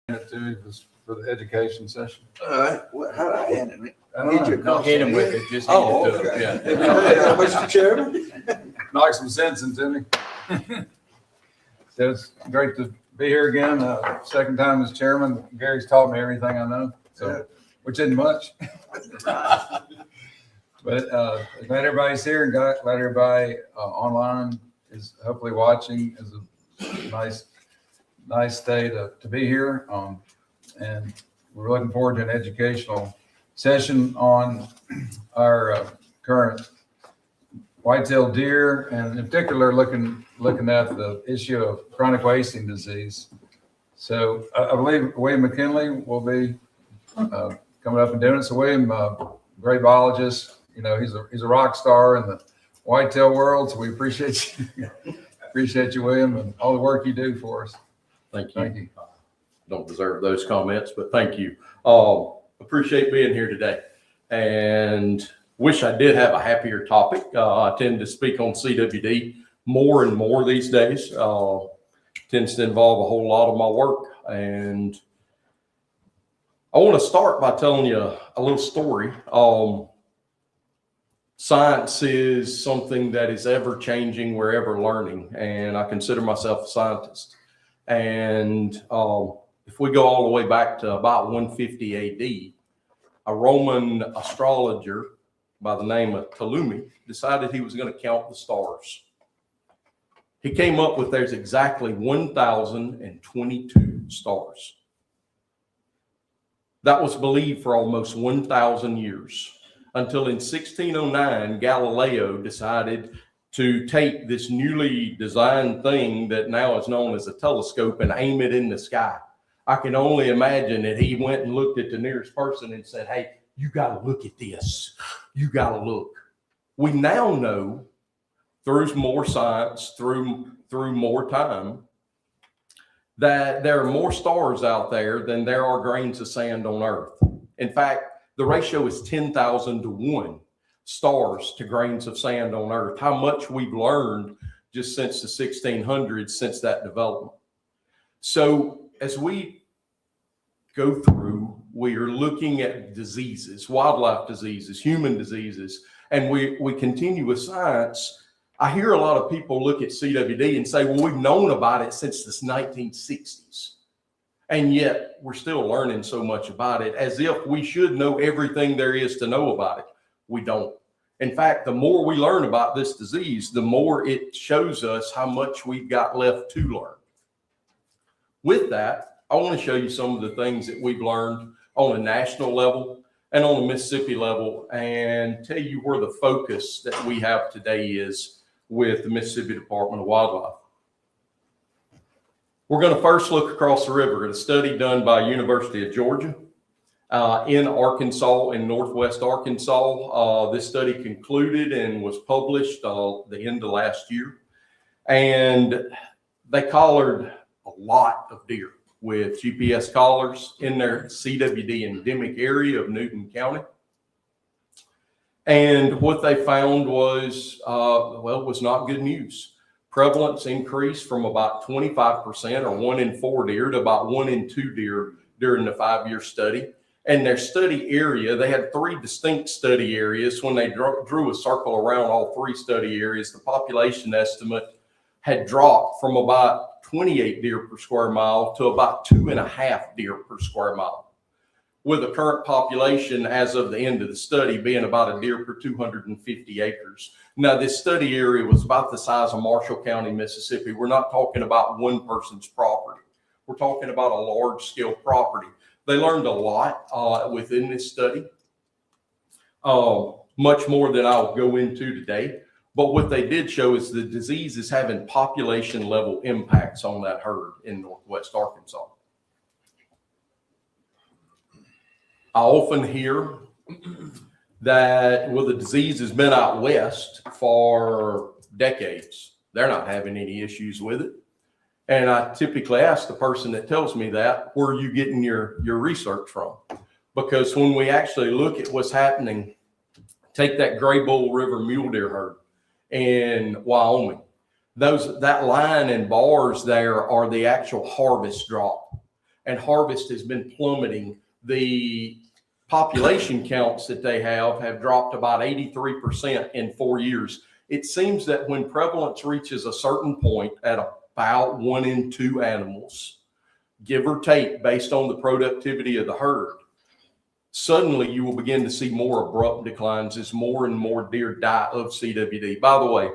it to for the education session. All right, what, how do I hand it? I don't know. Don't hit him with it, just hand Oh, it to him. okay. Yeah. Mr. Chairman? Knock some sense into me. So it's great to be here again. Second time as chairman. Gary's taught me everything I know, so which isn't much. But glad everybody's here, and glad everybody online is hopefully watching. Is a nice day to be here. And we're looking forward to an educational session on our current white-tailed deer, and in particular looking at the issue of chronic wasting disease. So I believe William McKinley will be coming up and doing it. So William, great biologist, you know, he's a rock star in the whitetail world. So we appreciate you, William, and all the work you do for us. Thank you. Thank you. Don't deserve those comments, but thank you. Appreciate being here today, and wish I did have a happier topic. I tend to speak on CWD more and more these days. Tends to involve a whole lot of my work, and I want to start by telling you a little story. Science is something that is ever changing. We're ever learning, and I consider myself a scientist. And if we go all the way back to about 150 AD, a Roman astrologer by the name of Ptolemy decided he was going to count the stars. He came up with there's exactly 1,022 stars. That was believed for almost 1,000 years, until in 1609, Galileo decided to take this newly designed thing that now is known as a telescope and aim it in the sky. I can only imagine that he went and looked at the nearest person and said, "Hey, you got to look at this. You got to look." We now know through more science, through more time, that there are more stars out there than there are grains of sand on Earth. In fact, the ratio is 10,000 to 1 stars to grains of sand on Earth. How much we've learned just since the 1600s, since that development. So as we go through, we are looking at diseases, wildlife diseases, human diseases, and we continue with science. I hear a lot of people look at CWD and say, well, we've known about it since the 1960s. And yet we're still learning so much about it, as if we should know everything there is to know about it. We don't. In fact, the more we learn about this disease, the more it shows us how much we've got left to learn. With that, I want to show you some of the things that we've learned on a national level and on a Mississippi level, and tell you where the focus that we have today is with the Mississippi Department of Wildlife. We're going to first look across the river at a study done by University of Georgia in Arkansas, in Northwest Arkansas. This study concluded and was published the end of last year. And they collared a lot of deer with GPS collars in their CWD endemic area of Newton County. And what they found was, well, it was not good news. Prevalence increased from about 25%, or 1 in 4 deer, to about 1 in 2 deer during the 5-year study. And their study area, they had 3 distinct study areas. When they drew a circle around all 3 study areas, the population estimate had dropped from about 28 deer per square mile to about 2.5 deer per square mile, with a current population as of the end of the study being about a deer per 250 acres. Now, this study area was about the size of Marshall County, Mississippi. We're not talking about one person's property. We're talking about a large-scale property. They learned a lot within this study, much more than I'll go into today. But what they did show is the disease is having population level impacts on that herd in Northwest Arkansas. I often hear that, well, the disease has been out west for decades. They're not having any issues with it. And I typically ask the person that tells me that, where are you getting your research from? Because when we actually look at what's happening, take that Gray Bull River mule deer herd in Wyoming. That line and bars there are the actual harvest drop. and harvest has been plummeting. The population counts that they have dropped about 83% in 4 years. It seems that when prevalence reaches a certain point at about 1 in 2 animals, give or take, based on the productivity of the herd, suddenly you will begin to see more abrupt declines as more and more deer die of CWD. By the way,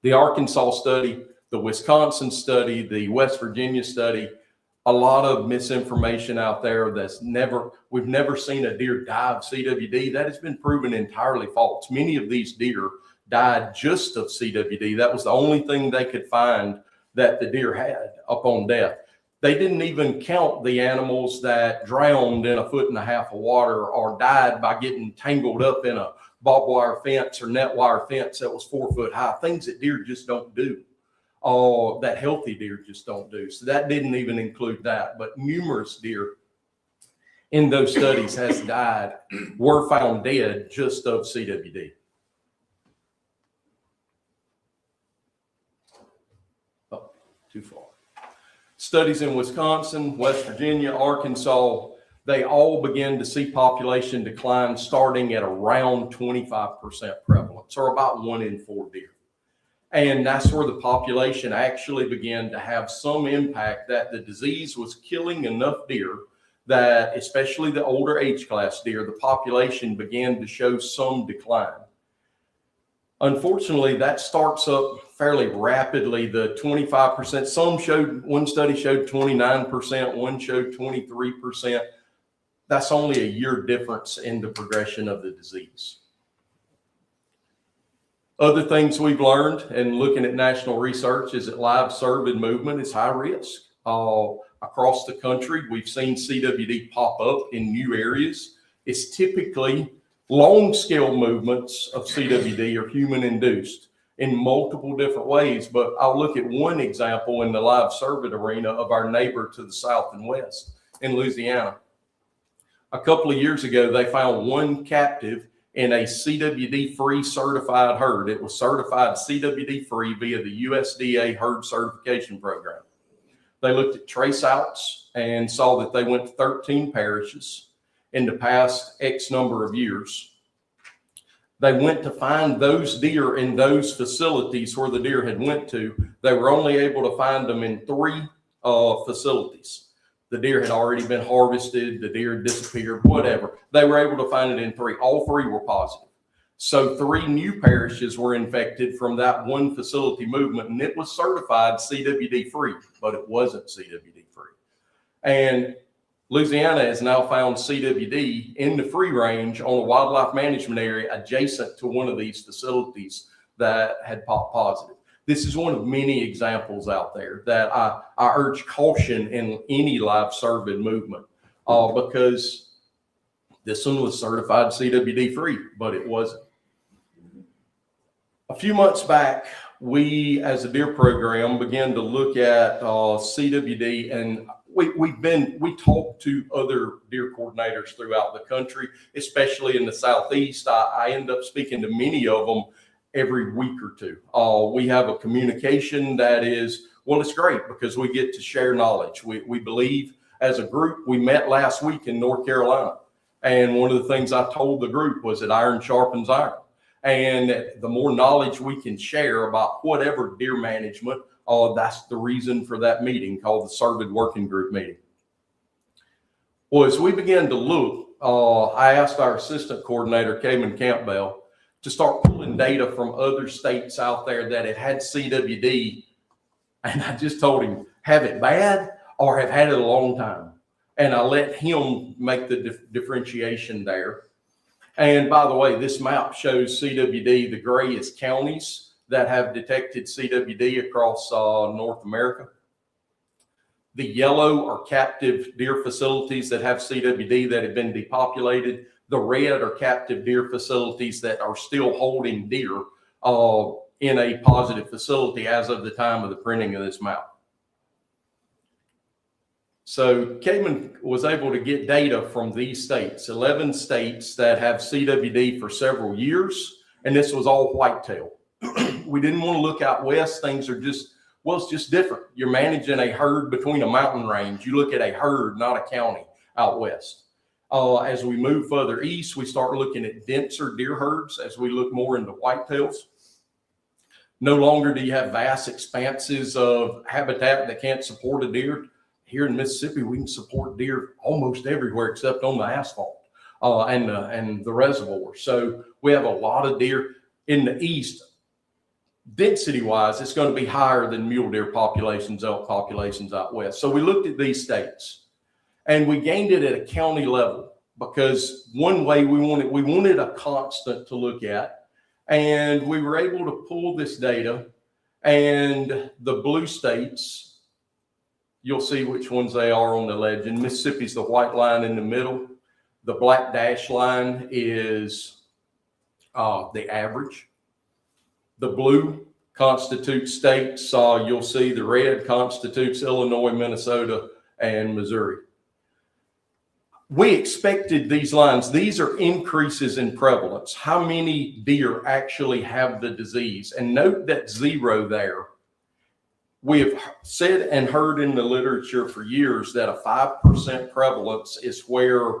the Arkansas study, the Wisconsin study, the West Virginia study, a lot of misinformation out there we've never seen a deer die of CWD. That has been proven entirely false. Many of these deer died just of CWD. That was the only thing they could find that the deer had upon death. They didn't even count the animals that drowned in 1.5 feet of water or died by getting tangled up in a barbed wire fence or net wire fence that was 4 foot high, things that deer just don't do. That healthy deer just don't do. So that didn't even include that. But numerous deer in those studies were found dead just of CWD. Oh, too far. Studies in Wisconsin, West Virginia, Arkansas, they all began to see population decline starting at around 25% prevalence, or about 1 in 4 deer. And that's where the population actually began to have some impact, that the disease was killing enough deer that, especially the older age class deer, the population began to show some decline. Unfortunately, that starts up fairly rapidly, the 25%. One study showed 29%, one showed 23%. That's only a year difference in the progression of the disease. Other things we've learned and looking at national research is that live cervid movement is high risk. Across the country, we've seen CWD pop up in new areas. It's typically long scale movements of CWD are human induced in multiple different ways, but I'll look at one example in the live cervid arena of our neighbor to the south and west in Louisiana. A couple of years ago, they found one captive in a CWD-free certified herd. It was certified CWD-free via the USDA herd certification program. They looked at trace outs and saw that they went to 13 parishes in the past X number of years. They went to find those deer in those facilities where the deer had went to. They were only able to find them in 3 facilities. The deer had already been harvested, the deer had disappeared, whatever. They were able to find it in 3. All 3 were positive. So 3 new parishes were infected from that one facility movement, and it was certified CWD-free, but it wasn't CWD-free. And Louisiana has now found CWD in the free range on a wildlife management area adjacent to one of these facilities that had popped positive. This is one of many examples out there that I urge caution in any live cervid movement because this one was certified CWD free, but it wasn't. A few months back, we as a deer program began to look at CWD, and we talked to other deer coordinators throughout the country, especially in the Southeast. I end up speaking to many of them every week or two. We have a communication that is, well, it's great because we get to share knowledge. We believe as a group, we met last week in North Carolina. And one of the things I told the group was that iron sharpens iron. And the more knowledge we can share about whatever deer management, that's the reason for that meeting called the Cervid Working Group meeting. Well, as we began to look, I asked our assistant coordinator, Cayman Campbell, to start pulling data from other states out there that had CWD. And I just told him, have it bad or have had it a long time. And I let him make the differentiation there. And by the way, this map shows CWD. The gray is counties that have detected CWD across North America. The yellow are captive deer facilities that have CWD that have been depopulated. The red are captive deer facilities that are still holding deer in a positive facility as of the time of the printing of this map. So Cayman was able to get data from these states, 11 states that have CWD for several years, and this was all whitetail. We didn't want to look out west. Things are just Well, it's just different. You're managing a herd between a mountain range. You look at a herd, not a county out west. As we move further east, we start looking at denser deer herds as we look more into whitetails. No longer do you have vast expanses of habitat that can't support a deer. Here in Mississippi, we can support deer almost everywhere except on the asphalt and the reservoir. So we have a lot of deer in the east. Density-wise, it's going to be higher than mule deer populations, elk populations out west. So we looked at these states, and we gained it at a county level because one way we wanted a constant to look at, and we were able to pull this data. And the blue states, you'll see which ones they are on the legend. Mississippi's the white line in the middle. The black dash line is the average. The blue constitutes states. You'll see the red constitutes Illinois, Minnesota, and Missouri. We expected these lines. These are increases in prevalence. How many deer actually have the disease? And note that 0 there. We have said and heard in the literature for years that a 5% prevalence is where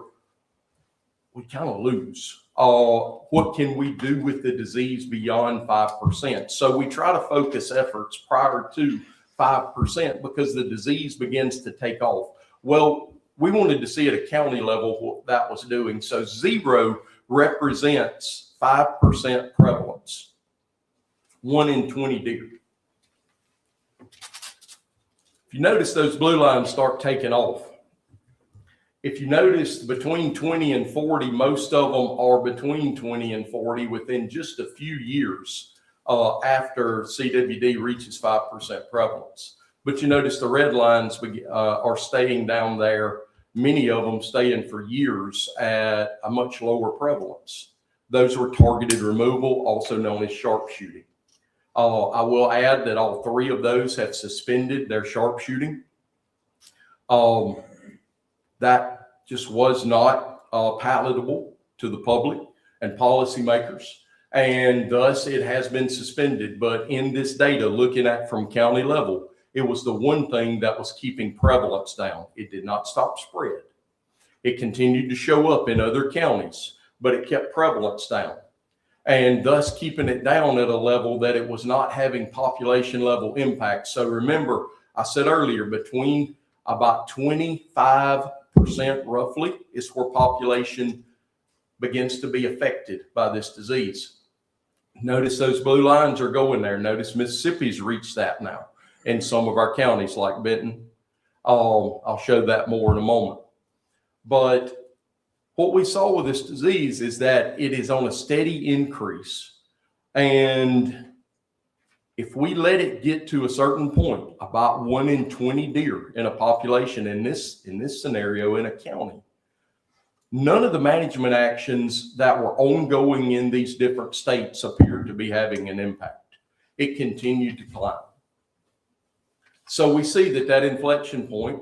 we kind of lose. What can we do with the disease beyond 5%? So we try to focus efforts prior to 5% because the disease begins to take off. Well, we wanted to see at a county level what that was doing. So 0 represents 5% prevalence, 1 in 20 deer. If you notice, those blue lines start taking off. If you notice, between 20 and 40, most of them are between 20 and 40 within just a few years after CWD reaches 5% prevalence. But you notice the red lines are staying down there, many of them staying for years at a much lower prevalence. Those were targeted removal, also known as sharpshooting. I will add that all 3 of those have suspended their sharpshooting. That just was not palatable to the public and policymakers, and thus it has been suspended. But in this data, looking at from county level, it was the one thing that was keeping prevalence down. It did not stop spread. It continued to show up in other counties, but it kept prevalence down, and thus keeping it down at a level that it was not having population level impact. So remember, I said earlier, between about 25% roughly is where population begins to be affected by this disease. Notice those blue lines are going there. Notice Mississippi's reached that now in some of our counties like Benton. I'll show that more in a moment. But what we saw with this disease is that it is on a steady increase. And if we let it get to a certain point, about 1 in 20 deer in a population in this scenario in a county, none of the management actions that were ongoing in these different states appeared to be having an impact. It continued to climb. So we see that inflection point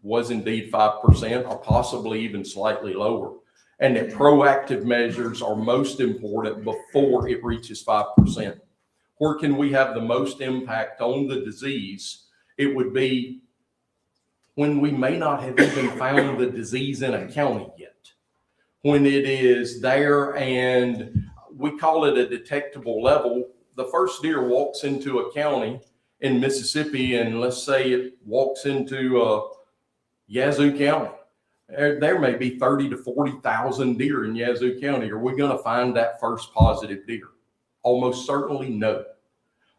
was indeed 5% or possibly even slightly lower, and that proactive measures are most important before it reaches 5%. Where can we have the most impact on the disease? It would be when we may not have even found the disease in a county yet. When it is there and we call it a detectable level, the first deer walks into a county in Mississippi, and let's say it walks into Yazoo County. There may be 30 to 40,000 deer in Yazoo County. Are we going to find that first positive deer? Almost certainly no.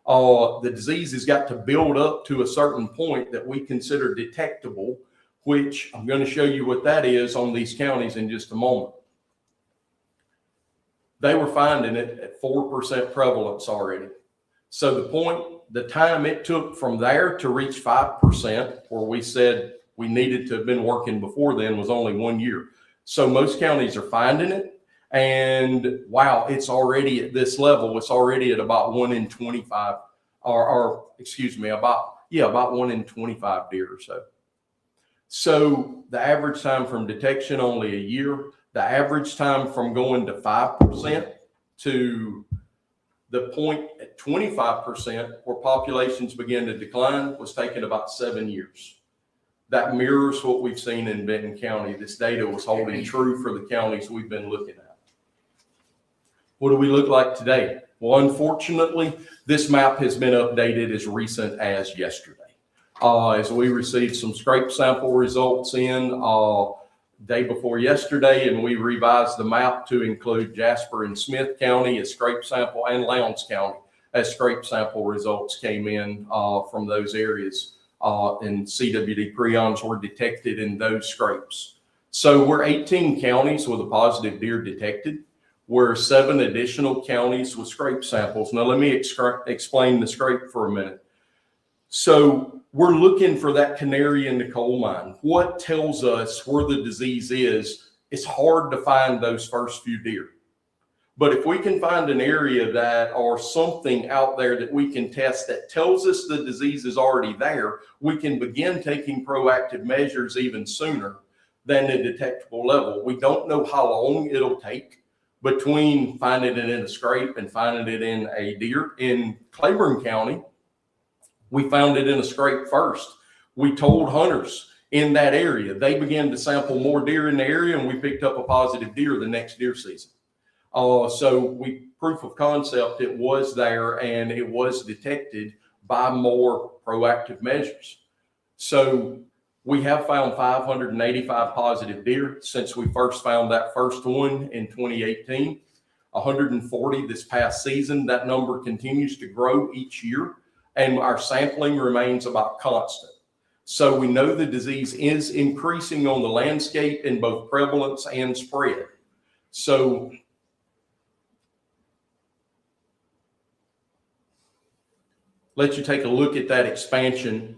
The disease has got to build up to a certain point that we consider detectable, which I'm going to show you what that is on these counties in just a moment. They were finding it at 4% prevalence already. So the time it took from there to reach 5%, where we said we needed to have been working before then, was only 1 year. So most counties are finding it. And wow, it's already at this level. It's already at about 1 in 25, about 1 in 25 deer or so. So the average time from detection, only a year. The average time from going to 5% to The point at 25%, where populations begin to decline, was taken about 7 years. That mirrors what we've seen in Benton County. This data was holding true for the counties we've been looking at. What do we look like today? Well, unfortunately, this map has been updated as recent as yesterday. As we received some scrape sample results in day before yesterday, and we revised the map to include Jasper and Smith County as scrape sample and Lowndes County as scrape sample results came in from those areas, and CWD prions were detected in those scrapes. So we're 18 counties with a positive deer detected. We're 7 additional counties with scrape samples. Now let me explain the scrape for a minute. So we're looking for that canary in the coal mine. What tells us where the disease is? It's hard to find those first few deer. But if we can find an area that or something out there that we can test that tells us the disease is already there, we can begin taking proactive measures even sooner than the detectable level. We don't know how long it'll take between finding it in a scrape and finding it in a deer. In Claiborne County, we found it in a scrape first. We told hunters in that area. They began to sample more deer in the area, and we picked up a positive deer the next deer season. So proof of concept, it was there and it was detected by more proactive measures. So we have found 585 positive deer since we first found that first one in 2018, 140 this past season. That number continues to grow each year, and our sampling remains about constant. So we know the disease is increasing on the landscape in both prevalence and spread. So let you take a look at that expansion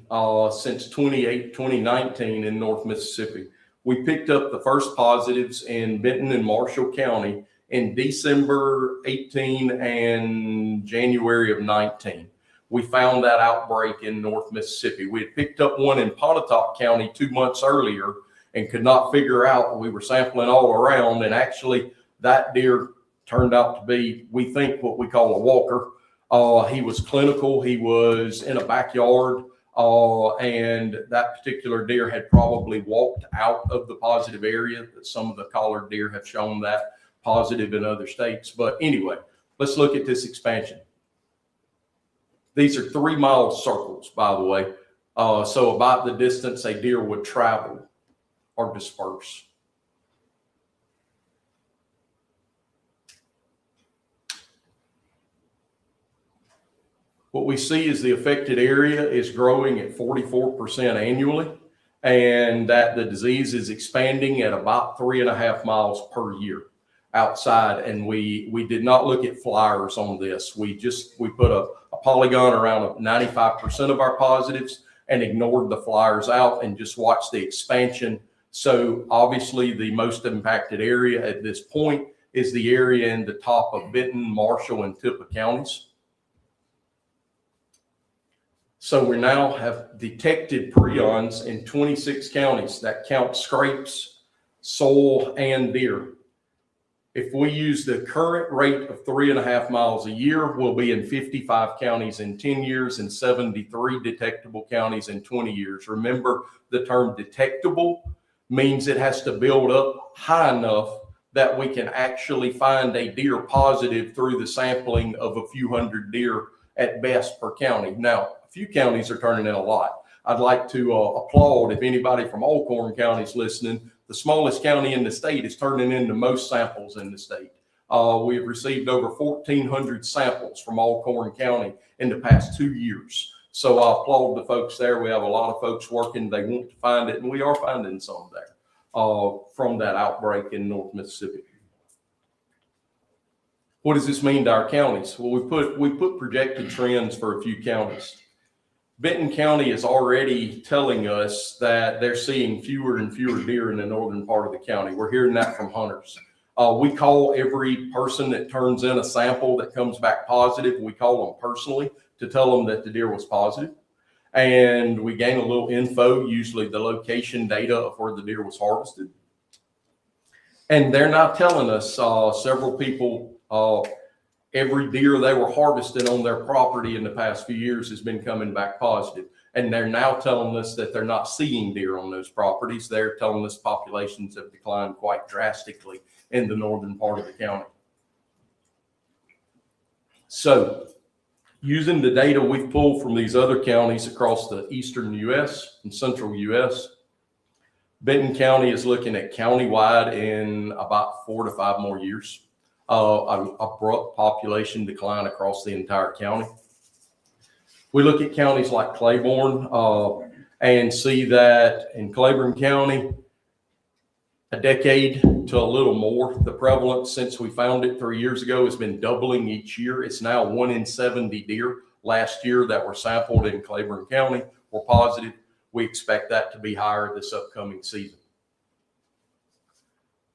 since 2019 in North Mississippi. We picked up the first positives in Benton and Marshall County in December 18 and January of 19. We found that outbreak in North Mississippi. We had picked up one in Pontotoc County 2 months earlier and could not figure out. We were sampling all around, and actually that deer turned out to be, we think, what we call a walker. He was clinical. He was in a backyard, and that particular deer had probably walked out of the positive area. Some of the collared deer have shown that positive in other states. But anyway, let's look at this expansion. These are 3-mile circles, by the way. So about the distance a deer would travel or disperse. What we see is the affected area is growing at 44% annually, and that the disease is expanding at about 3.5 miles per year outside. And we did not look at flyers on this. We put a polygon around 95% of our positives and ignored the flyers out and just watched the expansion. So obviously the most impacted area at this point is the area in the top of Benton, Marshall, and Tippah counties. So we now have detected prions in 26 counties. That counts scrapes, soil, and deer. If we use the current rate of 3.5 miles a year, we'll be in 55 counties in 10 years and 73 detectable counties in 20 years. Remember, the term detectable means it has to build up high enough that we can actually find a deer positive through the sampling of a few hundred deer at best per county. Now, a few counties are turning in a lot. I'd like to applaud, if anybody from Alcorn County is listening, the smallest county in the state is turning in the most samples in the state. We have received over 1,400 samples from Alcorn County in the past 2 years. So I applaud the folks there. We have a lot of folks working. They want to find it, and we are finding some there from that outbreak in North Mississippi. What does this mean to our counties? Well, we put projected trends for a few counties. Benton County is already telling us that they're seeing fewer and fewer deer in the northern part of the county. We're hearing that from hunters. We call every person that turns in a sample that comes back positive, we call them personally to tell them that the deer was positive. And we gain a little info, usually the location data of where the deer was harvested. And they're now telling us, several people every deer they were harvesting on their property in the past few years has been coming back positive. And they're now telling us that they're not seeing deer on those properties. They're telling us populations have declined quite drastically in the northern part of the county. So using the data we've pulled from these other counties across the eastern U.S. and central U.S., Benton County is looking at countywide in about 4 to 5 more years, an abrupt population decline across the entire county. We look at counties like Claiborne and see that in Claiborne County, a decade to a little more, the prevalence since we found it 3 years ago has been doubling each year. It's now 1 in 70 deer last year that were sampled in Claiborne County were positive. We expect that to be higher this upcoming season.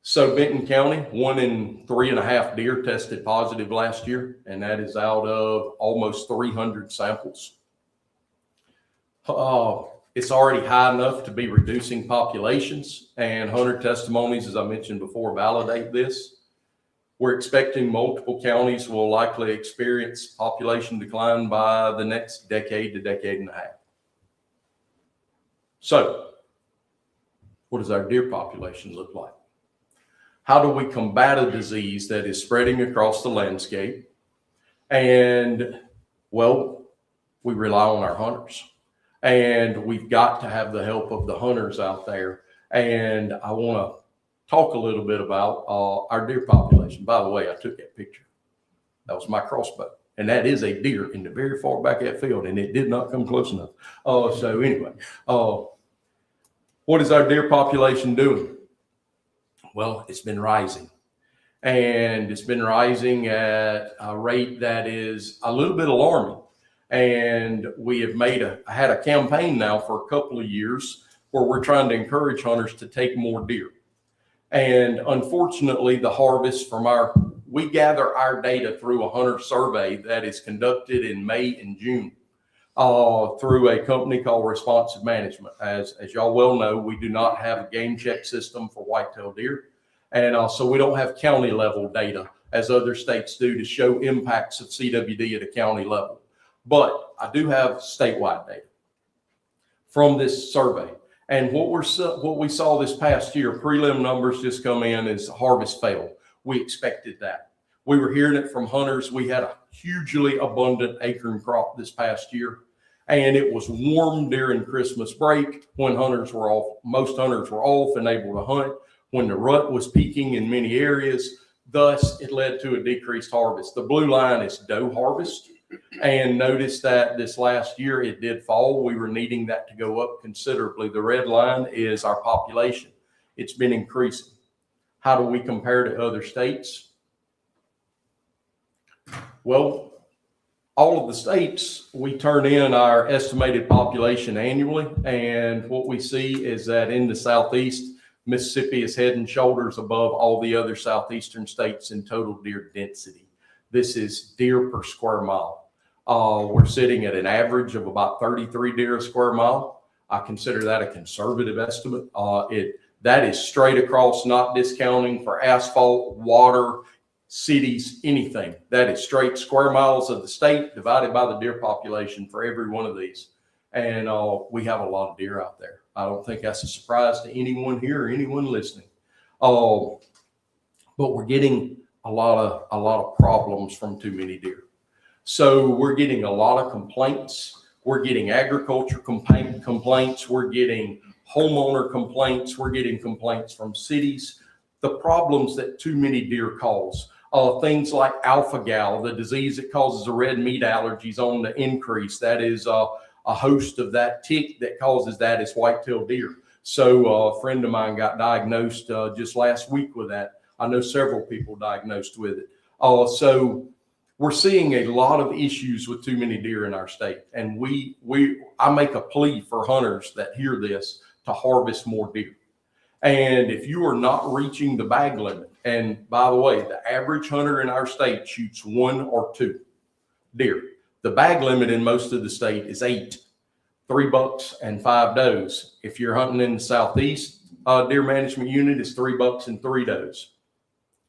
So Benton County, 1 in 3.5 deer tested positive last year, and that is out of almost 300 samples. It's already high enough to be reducing populations, and hunter testimonies, as I mentioned before, validate this. We're expecting multiple counties will likely experience population decline by the next decade to decade and a half. So, what does our deer population look like? How do we combat a disease that is spreading across the landscape? And, well, we rely on our hunters. And we've got to have the help of the hunters out there. And I want to talk a little bit about our deer population. By the way, I took that picture. That was my crossbow. And that is a deer in the very far back of that field, and it did not come close enough. So anyway, what is our deer population doing? Well, it's been rising. And it's been rising at a rate that is a little bit alarming. And we have had a campaign now for a couple of years where we're trying to encourage hunters to take more deer. And unfortunately, the harvest from we gather our data through a hunter survey that is conducted in May and June through a company called Responsive Management. As y'all well know, we do not have a game check system for whitetail deer. And so we don't have county level data as other states do to show impacts of CWD at a county level. But I do have statewide data from this survey. And what we saw this past year, prelim numbers just come in, is harvest failed. We expected that. We were hearing it from hunters. We had a hugely abundant acorn crop this past year, and it was warm during Christmas break when hunters were off. Most hunters were off and able to hunt when the rut was peaking in many areas. Thus, it led to a decreased harvest. The blue line is doe harvest. And notice that this last year it did fall. We were needing that to go up considerably. The red line is our population. It's been increasing. How do we compare to other states? Well, all of the states, we turn in our estimated population annually. And what we see is that in the Southeast, Mississippi is head and shoulders above all the other Southeastern states in total deer density. This is deer per square mile. We're sitting at an average of about 33 deer a square mile. I consider that a conservative estimate. That is straight across, not discounting for asphalt, water, cities, anything. That is straight square miles of the state divided by the deer population for every one of these. And we have a lot of deer out there. I don't think that's a surprise to anyone here or anyone listening. But we're getting a lot of problems from too many deer. So we're getting a lot of complaints. We're getting agriculture complaints. We're getting homeowner complaints. We're getting complaints from cities. The problems that too many deer cause, things like alpha-gal, the disease that causes the red meat allergies on the increase. That is a host of that tick that causes that is white-tailed deer. So a friend of mine got diagnosed just last week with that. I know several people diagnosed with it. So we're seeing a lot of issues with too many deer in our state. And I make a plea for hunters that hear this to harvest more deer. And if you are not reaching the bag limit, and by the way, the average hunter in our state shoots 1 or 2 deer. The bag limit in most of the state is 8, 3 bucks and 5 does. If you're hunting in the Southeast deer management unit, it's 3 bucks and 3 does.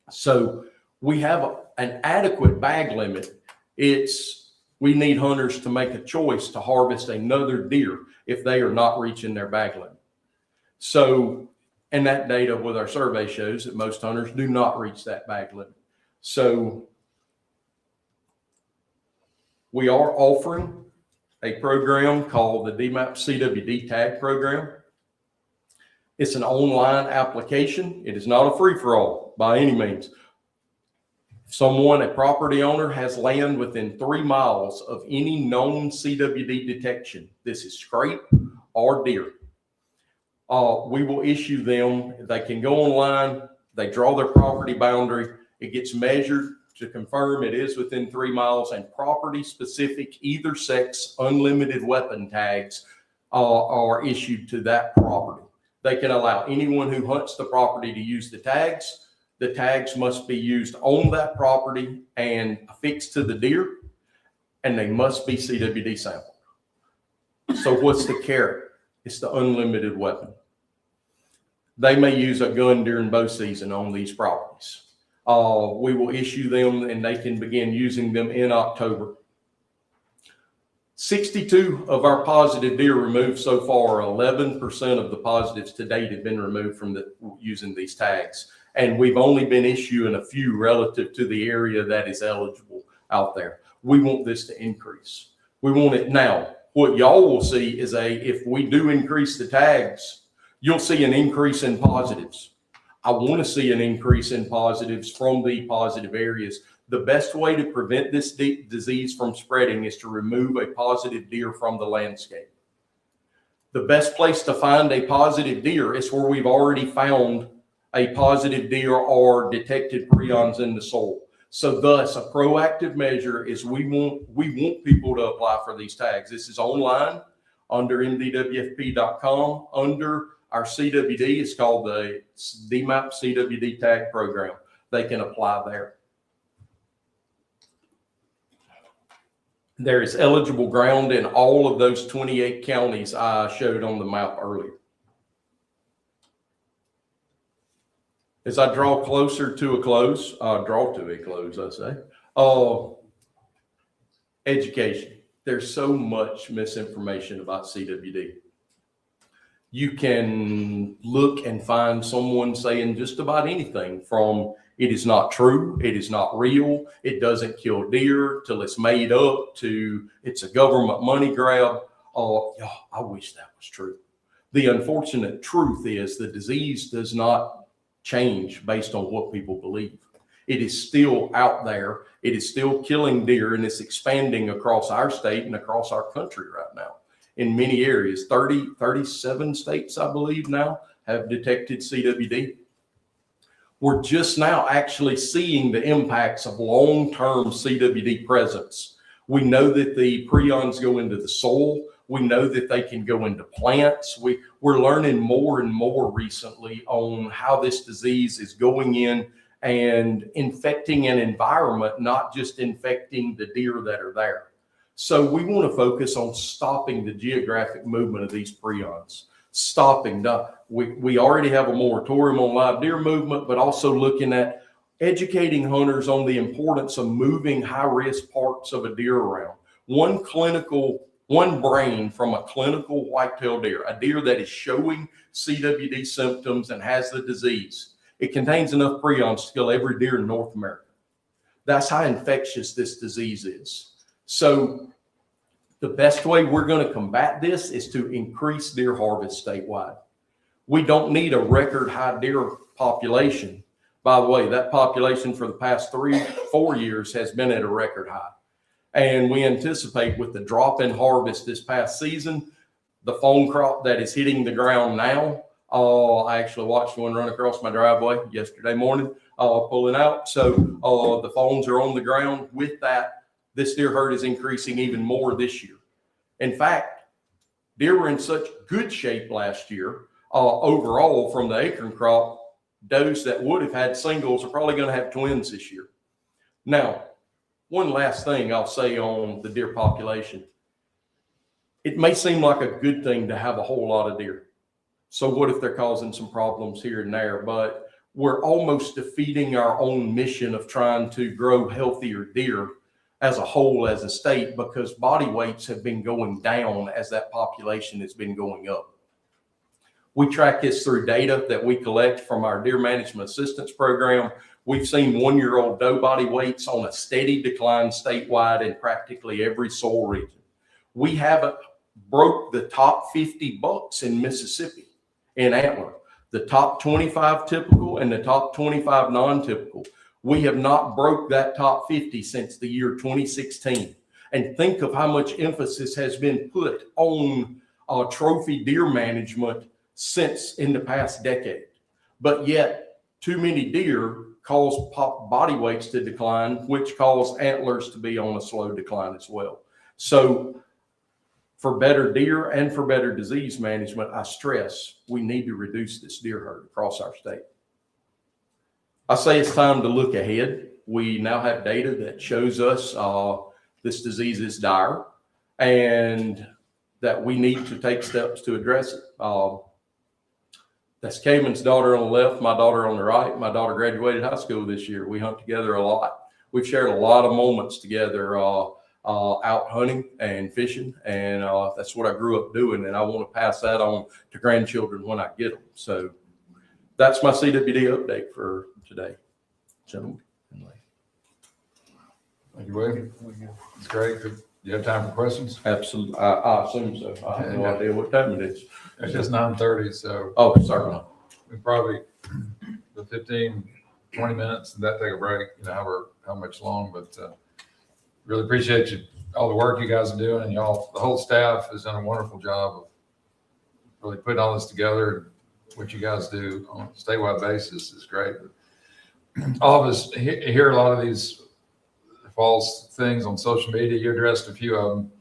So we have an adequate bag limit, we need hunters to make a choice to harvest another deer if they are not reaching their bag limit. So, and that data with our survey shows that most hunters do not reach that bag limit. So we are offering a program called the DMAP CWD Tag Program. It's an online application. It is not a free-for-all by any means. Someone, a property owner, has land within 3 miles of any known CWD detection. This is scrape or deer. We will issue them. They can go online. They draw their property boundary. It gets measured to confirm it is within 3 miles, and property-specific, either sex, unlimited weapon tags are issued to that property. They can allow anyone who hunts the property to use the tags. The tags must be used on that property and affixed to the deer, and they must be CWD sampled. So what's the carrot? It's the unlimited weapon. They may use a gun during bow season on these properties. We will issue them and they can begin using them in October. 62 of our positive deer removed so far, 11% of the positives to date have been removed from using these tags. And we've only been issuing a few relative to the area that is eligible out there. We want this to increase. We want it now. What y'all will see is if we do increase the tags, you'll see an increase in positives. I want to see an increase in positives from the positive areas. The best way to prevent this disease from spreading is to remove a positive deer from the landscape. The best place to find a positive deer is where we've already found a positive deer or detected prions in the soil. So thus, a proactive measure is we want people to apply for these tags. This is online under MDWFP.com. Under our CWD, it's called the DMAP CWD Tag Program. They can apply there. There is eligible ground in all of those 28 counties I showed on the map earlier. As I draw closer to a close, I say, education. There's so much misinformation about CWD. You can look and find someone saying just about anything from it is not true, it is not real, it doesn't kill deer, till it's made up, to it's a government money grab. I wish that was true. The unfortunate truth is the disease does not change based on what people believe. It is still out there. It is still killing deer, and it's expanding across our state and across our country right now. In many areas, 37 states, I believe now, have detected CWD. We're just now actually seeing the impacts of long-term CWD presence. We know that the prions go into the soil. We know that they can go into plants. We're learning more and more recently on how this disease is going in and infecting an environment, not just infecting the deer that are there. So we want to focus on stopping the geographic movement of these prions. We already have a moratorium on live deer movement, but also looking at educating hunters on the importance of moving high-risk parts of a deer around. One brain from a clinical whitetail deer, a deer that is showing CWD symptoms and has the disease, it contains enough prions to kill every deer in North America. That's how infectious this disease is. So the best way we're going to combat this is to increase deer harvest statewide. We don't need a record high deer population. By the way, that population for the past 3-4 years has been at a record high. And we anticipate with the drop in harvest this past season, the fawn crop that is hitting the ground now, I actually watched one run across my driveway yesterday morning, pulling out. So the fawns are on the ground. With that, this deer herd is increasing even more this year. In fact, deer were in such good shape last year, overall from the acorn crop, does that would have had singles are probably going to have twins this year. Now, one last thing I'll say on the deer population. It may seem like a good thing to have a whole lot of deer. So what if they're causing some problems here and there? But we're almost defeating our own mission of trying to grow healthier deer as a whole, as a state, because body weights have been going down as that population has been going up. We track this through data that we collect from our Deer Management Assistance Program. We've seen 1-year-old doe body weights on a steady decline statewide in practically every soil region. We haven't broke the top 50 bucks in Mississippi in antler, the top 25 typical and the top 25 non-typical. We have not broke that top 50 since the year 2016. And think of how much emphasis has been put on trophy deer management since in the past decade. But yet too many deer cause body weights to decline, which cause antlers to be on a slow decline as well. So for better deer and for better disease management, I stress we need to reduce this deer herd across our state. I say it's time to look ahead. We now have data that shows us this disease is dire and that we need to take steps to address it. That's Cayman's daughter on the left, my daughter on the right. My daughter graduated high school this year. We hunt together a lot. We've shared a lot of moments together out hunting and fishing, and that's what I grew up doing, and I want to pass that on to grandchildren when I get them. So that's my CWD update for today, gentlemen and ladies. Thank you, Wade. It's great. Do you have time for questions? Absolutely. I assume so. I have no idea what time it is. It's just 9:30, so Oh, certainly. we probably the 15, 20 minutes and that take a break, however, how much long, but really appreciate you, all the work you guys are doing, and y'all, the whole staff has done a wonderful job of really putting all this together. What you guys do on a statewide basis is great. All of us hear a lot of these false things on social media. You addressed a few of them.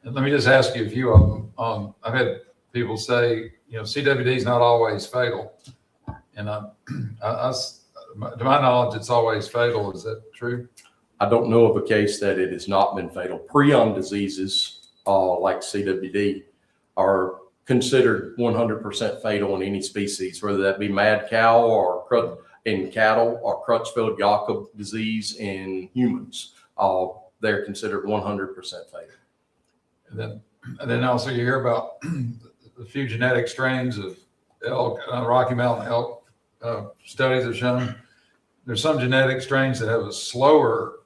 And let me just ask you a few of them. I've had people say, CWD is not always fatal. And to my knowledge, it's always fatal. Is that true? I don't know of a case that it has not been fatal. Prion diseases like CWD are considered 100% fatal in any species, whether that be mad cow or in cattle or Crutchfield-Jakob disease in humans. They're considered 100% fatal. And then also you hear about the few genetic strains of elk, Rocky Mountain elk studies have shown there's some genetic strains that have a slower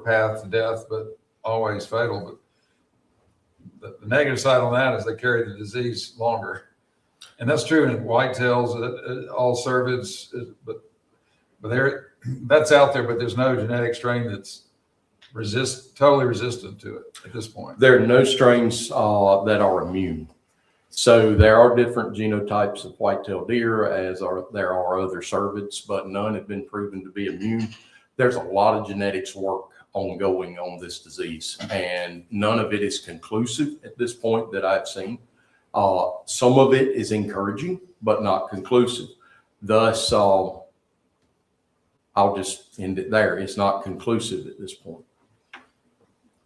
path to death, but always fatal. But the negative side on that is they carry the disease longer. And that's true in whitetails, all cervids, but that's out there, but there's no genetic strain that's totally resistant to it at this point. There are no strains that are immune. So there are different genotypes of whitetail deer, there are other cervids, but none have been proven to be immune. There's a lot of genetics work ongoing on this disease, and none of it is conclusive at this point that I've seen. Some of it is encouraging, but not conclusive. Thus, I'll just end it there. It's not conclusive at this point.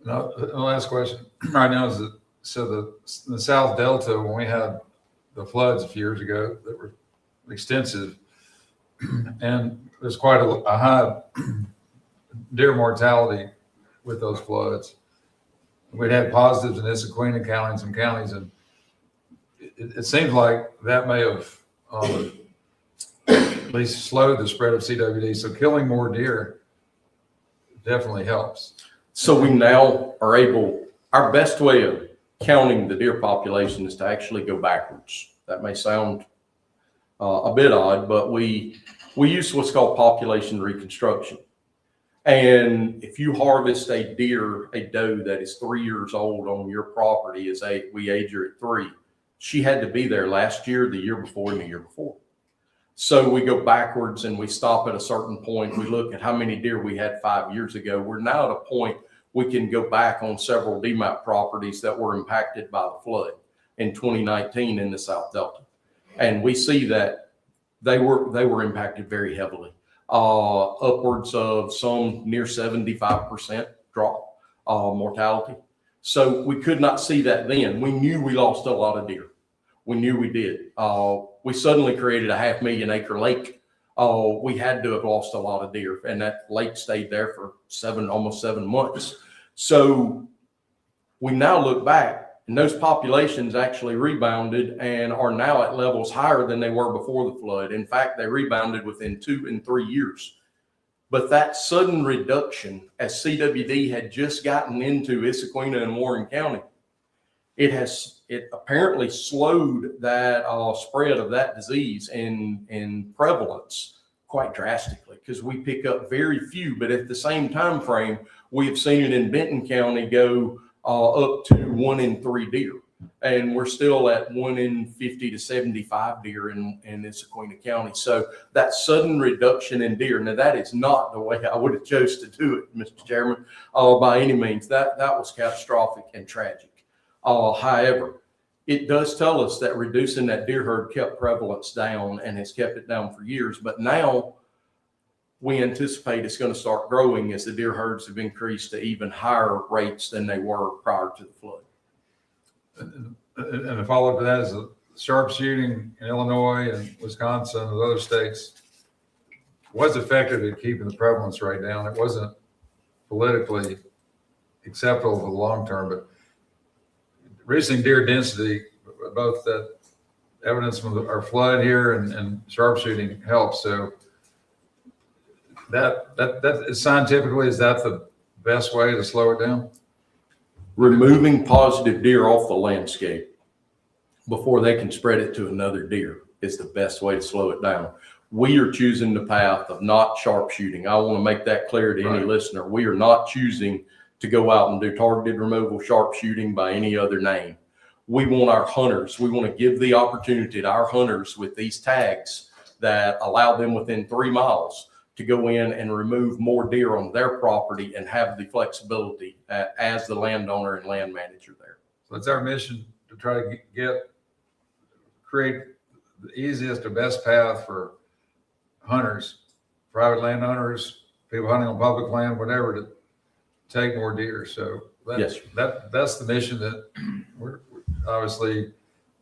Now, the last question right now is the South Delta, when we had the floods a few years ago that were extensive, and there's quite a high deer mortality with those floods. We'd had positives in Issaquah County and some counties, and it seems like that may have at least slowed the spread of CWD. So killing more deer definitely helps. So we now are our best way of counting the deer population is to actually go backwards. That may sound a bit odd, but we use what's called population reconstruction. And if you harvest a doe that is 3 years old on your property, we age her at 3, she had to be there last year, the year before, and the year before. So we go backwards and we stop at a certain point. We look at how many deer we had 5 years ago. We're now at a point we can go back on several DMAP properties that were impacted by the flood in 2019 in the South Delta. And we see that they were impacted very heavily, upwards of some near 75% drop mortality. So we could not see that then. We knew we lost a lot of deer. We knew we did. We suddenly created a 500,000 acre lake. We had to have lost a lot of deer, and that lake stayed there for almost 7 months. So we now look back, and those populations actually rebounded and are now at levels higher than they were before the flood. In fact, they rebounded within 2 and 3 years. But that sudden reduction, as CWD had just gotten into Issaquena and Warren County, it apparently slowed that spread of that disease in prevalence quite drastically, because we pick up very few. But at the same time frame, we have seen it in Benton County go up to 1 in 3 deer. And we're still at 1 in 50 to 75 deer in Issaquena County. So that sudden reduction in deer, now that is not the way I would have chose to do it, Mr. Chairman, by any means. That was catastrophic and tragic. However, it does tell us that reducing that deer herd kept prevalence down and has kept it down for years. But now we anticipate it's going to start growing as the deer herds have increased to even higher rates than they were prior to the flood. And a follow-up to that is the sharpshooting in Illinois and Wisconsin and other states was effective at keeping the prevalence rate down. It wasn't politically acceptable for the long term, but reducing deer density, both that evidence from our flood here and sharpshooting helps. So that is scientifically, is that the best way to slow it down? Removing positive deer off the landscape before they can spread it to another deer is the best way to slow it down. We are choosing the path of not sharpshooting. I want to make that clear to any listener. We are not choosing to go out and do targeted removal sharpshooting by any other name. We want our hunters, we want to give the opportunity to our hunters with these tags that allow them within 3 miles to go in and remove more deer on their property and have the flexibility as the landowner and land manager there. So it's our mission to try to create the easiest or best path for hunters, private landowners, people hunting on public land, whatever, to take more deer. So Yes. that's the mission that we're obviously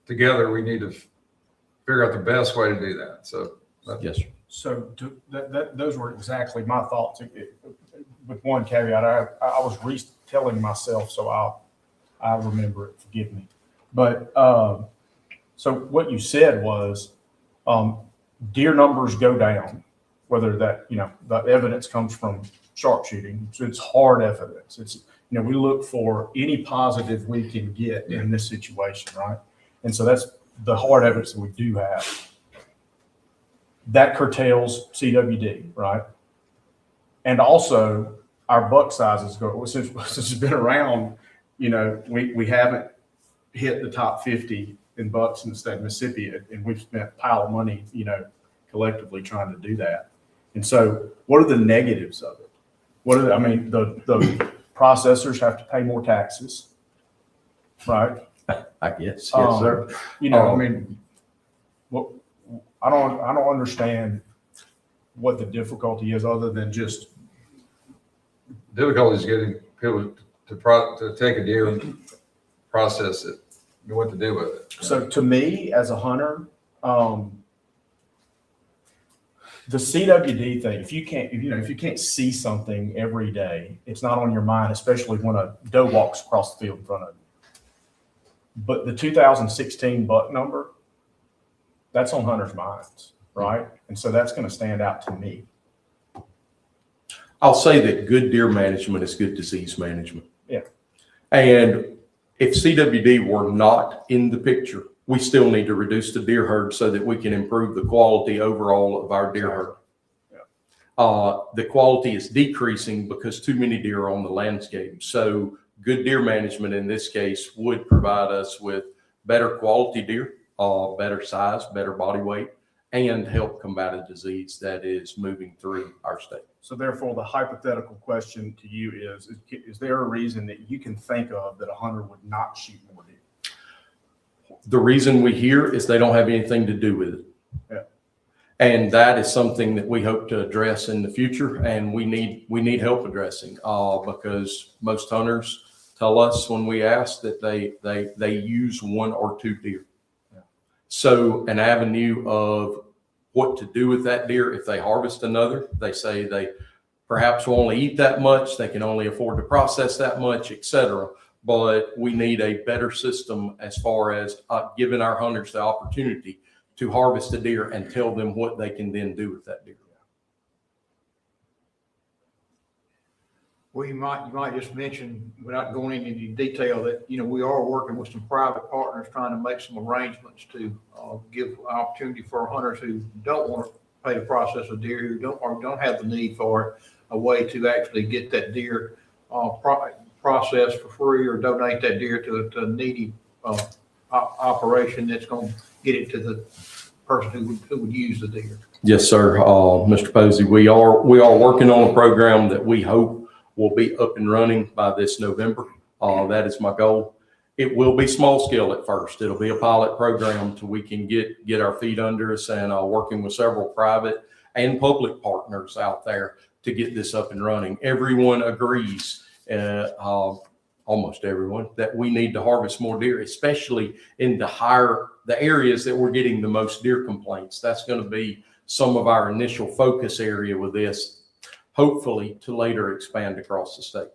together, we need to figure out the best way to do that. So Yes, sir. So those were exactly my thoughts. With one caveat, I was retelling myself, so I'll remember it. Forgive me. But so what you said was deer numbers go down, whether that the evidence comes from sharpshooting. So it's hard evidence. It's we look for any positive we can get in this situation, right? And so that's the hard evidence that we do have. That curtails CWD, right? And also our buck sizes go, since it's been around, we haven't hit the top 50 in bucks in the state of Mississippi, and we've spent a pile of money, collectively trying to do that. And so what are the negatives of it? The processors have to pay more taxes, right? I guess. Yes, sir. I don't understand what the difficulty is other than just difficulty is getting people to take a deer and process it, know what to do with it. So to me, as a hunter, the CWD thing, if you can't see something every day, it's not on your mind, especially when a doe walks across the field in front of you. But the 2016 buck number, that's on hunters' minds, right? And so that's going to stand out to me. I'll say that good deer management is good disease management. Yeah. And if CWD were not in the picture, we still need to reduce the deer herd so that we can improve the quality overall of our deer herd. Yeah. The quality is decreasing because too many deer are on the landscape. So good deer management in this case would provide us with better quality deer, better size, better body weight, and help combat a disease that is moving through our state. So therefore, the hypothetical question to you is there a reason that you can think of that a hunter would not shoot more deer? The reason we hear is they don't have anything to do with it. Yeah. And that is something that we hope to address in the future, and we need help addressing, because most hunters tell us when we ask that they use 1 or 2 deer. So an avenue of what to do with that deer if they harvest another. They say they perhaps will only eat that much, they can only afford to process that much, et cetera. But we need a better system as far as giving our hunters the opportunity to harvest a deer and tell them what they can then do with that deer. Well, you might just mention, without going into any detail, that, we are working with some private partners trying to make some arrangements to give opportunity for hunters who don't want to pay to process a deer, who don't have the need for it, a way to actually get that deer processed for free, or donate that deer to a needy operation that's going to get it to the person who would use the deer. Yes, sir. Mr. Posey, we are working on a program that we hope will be up and running by this November. That is my goal. It will be small scale at first. It'll be a pilot program till we can get our feet under us, and working with several private and public partners out there to get this up and running. Everyone agrees, almost everyone, that we need to harvest more deer, especially in the areas that we're getting the most deer complaints. That's going to be some of our initial focus area with this, hopefully to later expand across the state.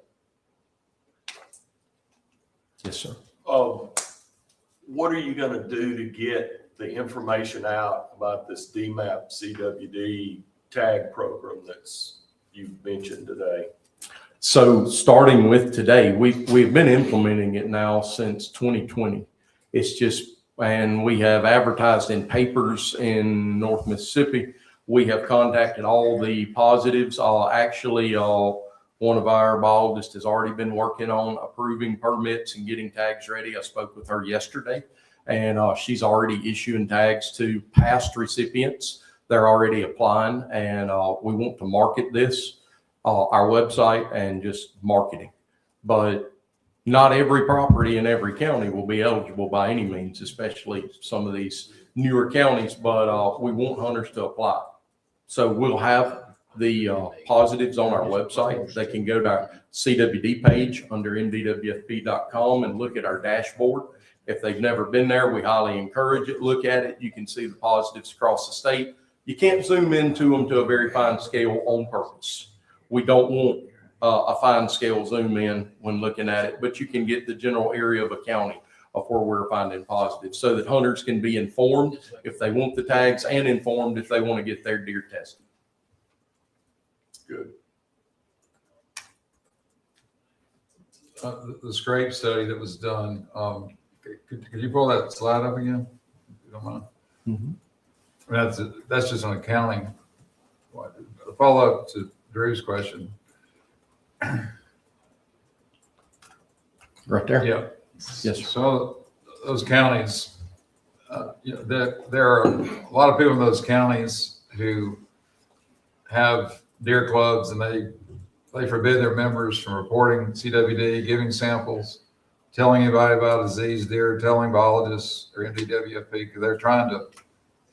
Yes, sir. What are you going to do to get the information out about this DMAP CWD tag program that's you've mentioned today? So starting with today, we've been implementing it now since 2020. It's just, and we have advertised in papers in North Mississippi. We have contacted all the positives. Actually, one of our biologists has already been working on approving permits and getting tags ready. I spoke with her yesterday, and she's already issuing tags to past recipients. They're already applying, and we want to market this, our website, and just marketing. But not every property in every county will be eligible by any means, especially some of these newer counties, but we want hunters to apply. So we'll have the positives on our website. They can go to our CWD page under MDWFP.com and look at our dashboard. If they've never been there, we highly encourage it. Look at it. You can see the positives across the state. You can't zoom into them to a very fine scale on purpose. We don't want a fine scale zoom in when looking at it, but you can get the general area of a county of where we're finding positives, so that hunters can be informed if they want the tags, and informed if they want to get their deer tested. Good. The scrape study that was done, could you pull that slide up again, if you don't mind? Mm-hmm. I mean, that's just on accounting. A follow up to Drew's question. Right there. Yeah. Yes, sir. So those counties, there are a lot of people in those counties who have deer clubs, and they forbid their members from reporting CWD, giving samples, telling anybody about diseased deer, telling biologists or MDWFP, because they're trying to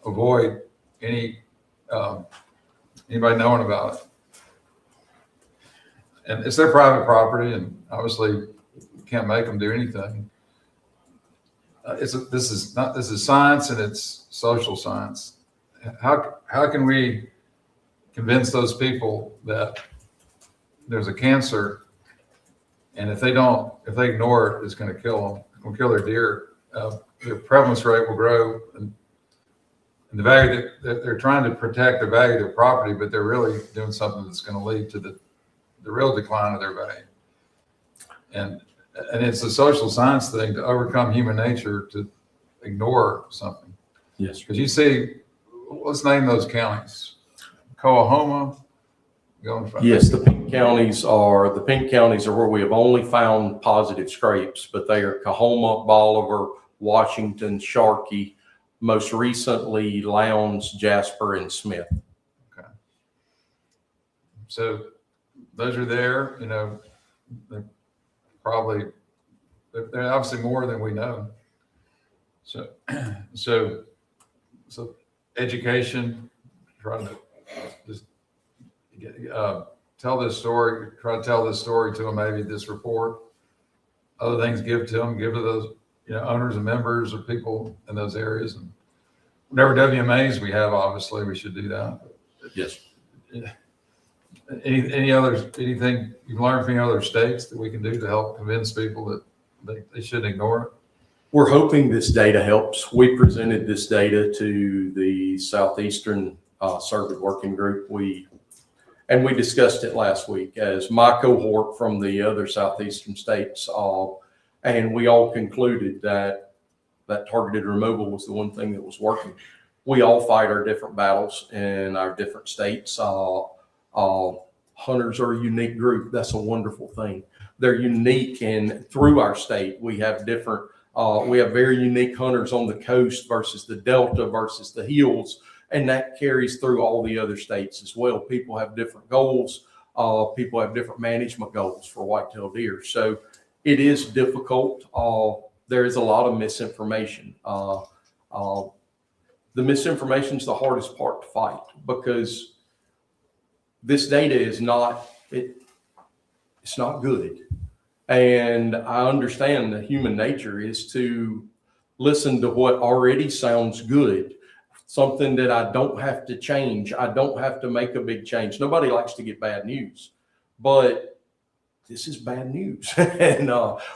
avoid anybody knowing about it. And it's their private property, and obviously you can't make them do anything. This is science, and it's social science. How can we convince those people that there's a cancer, and if they ignore it, it's going to kill them. It's going to kill their deer. Their prevalence rate will grow, and the value that they're trying to protect the value of their property, but they're really doing something that's going to lead to the real decline of their value. And it's a social science thing to overcome human nature to ignore something. Yes, sir. Because you see, let's name those counties. Coahoma. Yes, the pink counties are where we have only found positive scrapes, but they are Coahoma, Bolivar, Washington, Sharkey, most recently Lowndes, Jasper, and Smith. Okay. So those are there, they're obviously more than we know. So education, trying to just tell this story, try to tell this story to them, maybe this report, other things give to those, owners and members or people in those areas, and whatever WMAs we have, obviously, we should do that. Yes. Any others, anything you've learned from any other states that we can do to help convince people that they shouldn't ignore it? We're hoping this data helps. We presented this data to the Southeastern Survey Working Group. We discussed it last week as my cohort from the other Southeastern states. And we all concluded that targeted removal was the one thing that was working. We all fight our different battles in our different states. Hunters are a unique group. That's a wonderful thing. They're unique, and through our state, we have different, we have very unique hunters on the coast versus the Delta versus the hills, and that carries through all the other states as well. People have different goals. People have different management goals for whitetail deer. So it is difficult. There is a lot of misinformation. The misinformation is the hardest part to fight, because this data is not, it's not good. And I understand that human nature is to listen to what already sounds good, something that I don't have to change. I don't have to make a big change. Nobody likes to get bad news, but this is bad news. And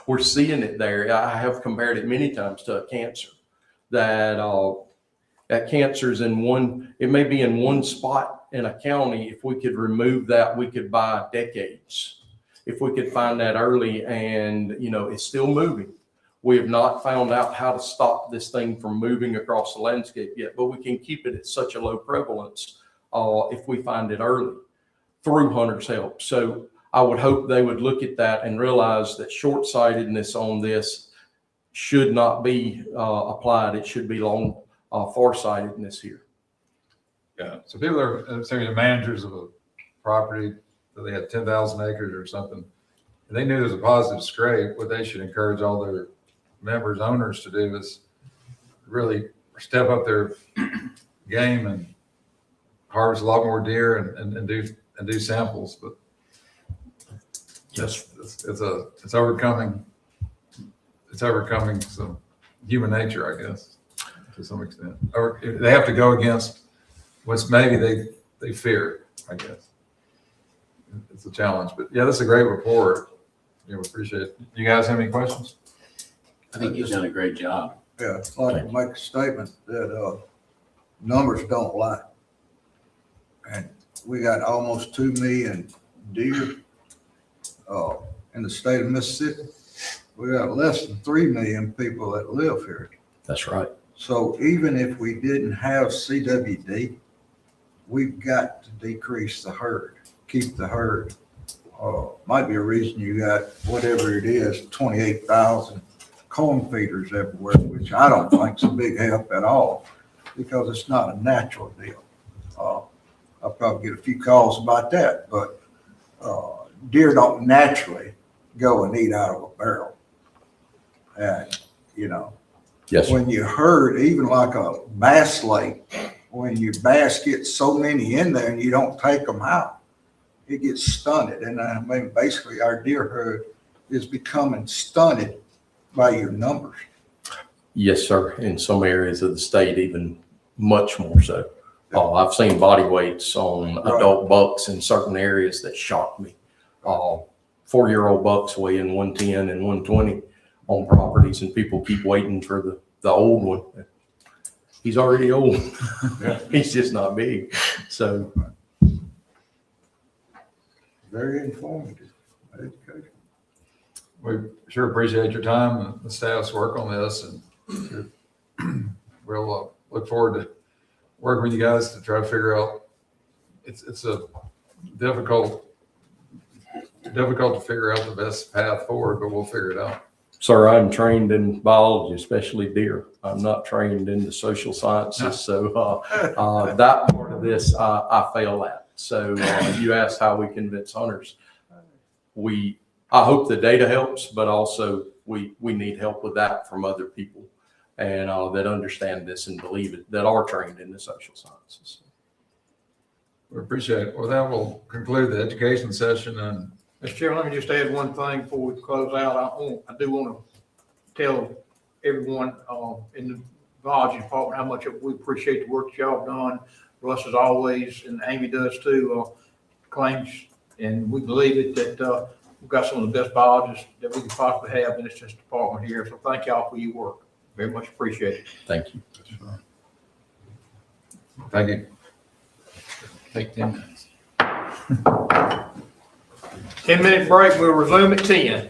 we're seeing it there. I have compared it many times to a cancer, that cancer's in one, it may be in one spot in a county. If we could remove that, we could buy decades. If we could find that early, and it's still moving. We have not found out how to stop this thing from moving across the landscape yet, but we can keep it at such a low prevalence if we find it early through hunters' help. So I would hope they would look at that and realize that short-sightedness on this should not be applied. It should be far-sightedness here. Yeah. So people are saying the managers of a property that they had 10,000 acres or something, and they knew there was a positive scrape. What they should encourage all their members, owners to do is really step up their game and harvest a lot more deer and do samples. But Yes, it's overcoming some human nature, I guess, to some extent. Or they have to go against what's maybe they fear, I guess. It's a challenge, but yeah, this is a great report. We appreciate it. You guys have any questions? I think you've done a great job. Yeah, I'd like to make a statement that numbers don't lie. And we got almost 2 million deer in the state of Mississippi. We got less than 3 million people that live here. that's right. So even if we didn't have CWD, we've got to decrease the herd, keep the herd. Might be a reason you got whatever it is, 28,000 corn feeders everywhere, which I don't think is a big help at all, because it's not a natural deal. I'll probably get a few calls about that, but deer don't naturally go and eat out of a barrel. And, Yes, when you herd, even like a bass lake, when your bass gets so many in there and you don't take them out, it gets stunted. And I mean, basically our deer herd is becoming stunted by your numbers. yes, sir. In some areas of the state, even much more so. I've seen body weights on adult bucks in certain areas that shocked me. 4-year-old bucks weighing 110 and 120 on properties, and people keep waiting for the old one. He's already old. He's just not big. So Very informative education. We sure appreciate your time and the staff's work on this, and we'll look forward to working with you guys to try to figure out. It's a difficult to figure out the best path forward, but we'll figure it out. sir, I'm trained in biology, especially deer. I'm not trained in the social sciences. So that part of this, I fail at. So you asked how we convince hunters. I hope the data helps, but also we need help with that from other people and that understand this and believe it, that are trained in the social sciences. We appreciate it. Well, that will conclude the education session. And Mr. Chairman, let me just add one thing before we close out. I do want to tell everyone in biology department, how much we appreciate the work y'all have done. Russ as always, and Amy does too, claims, and we believe it that, we've got some of the best biologists that we could possibly have in this department here. So thank y'all for your work. Very much appreciated. Thank you. Thank you. Take 10 minutes. 10-minute break. We'll resume at 10.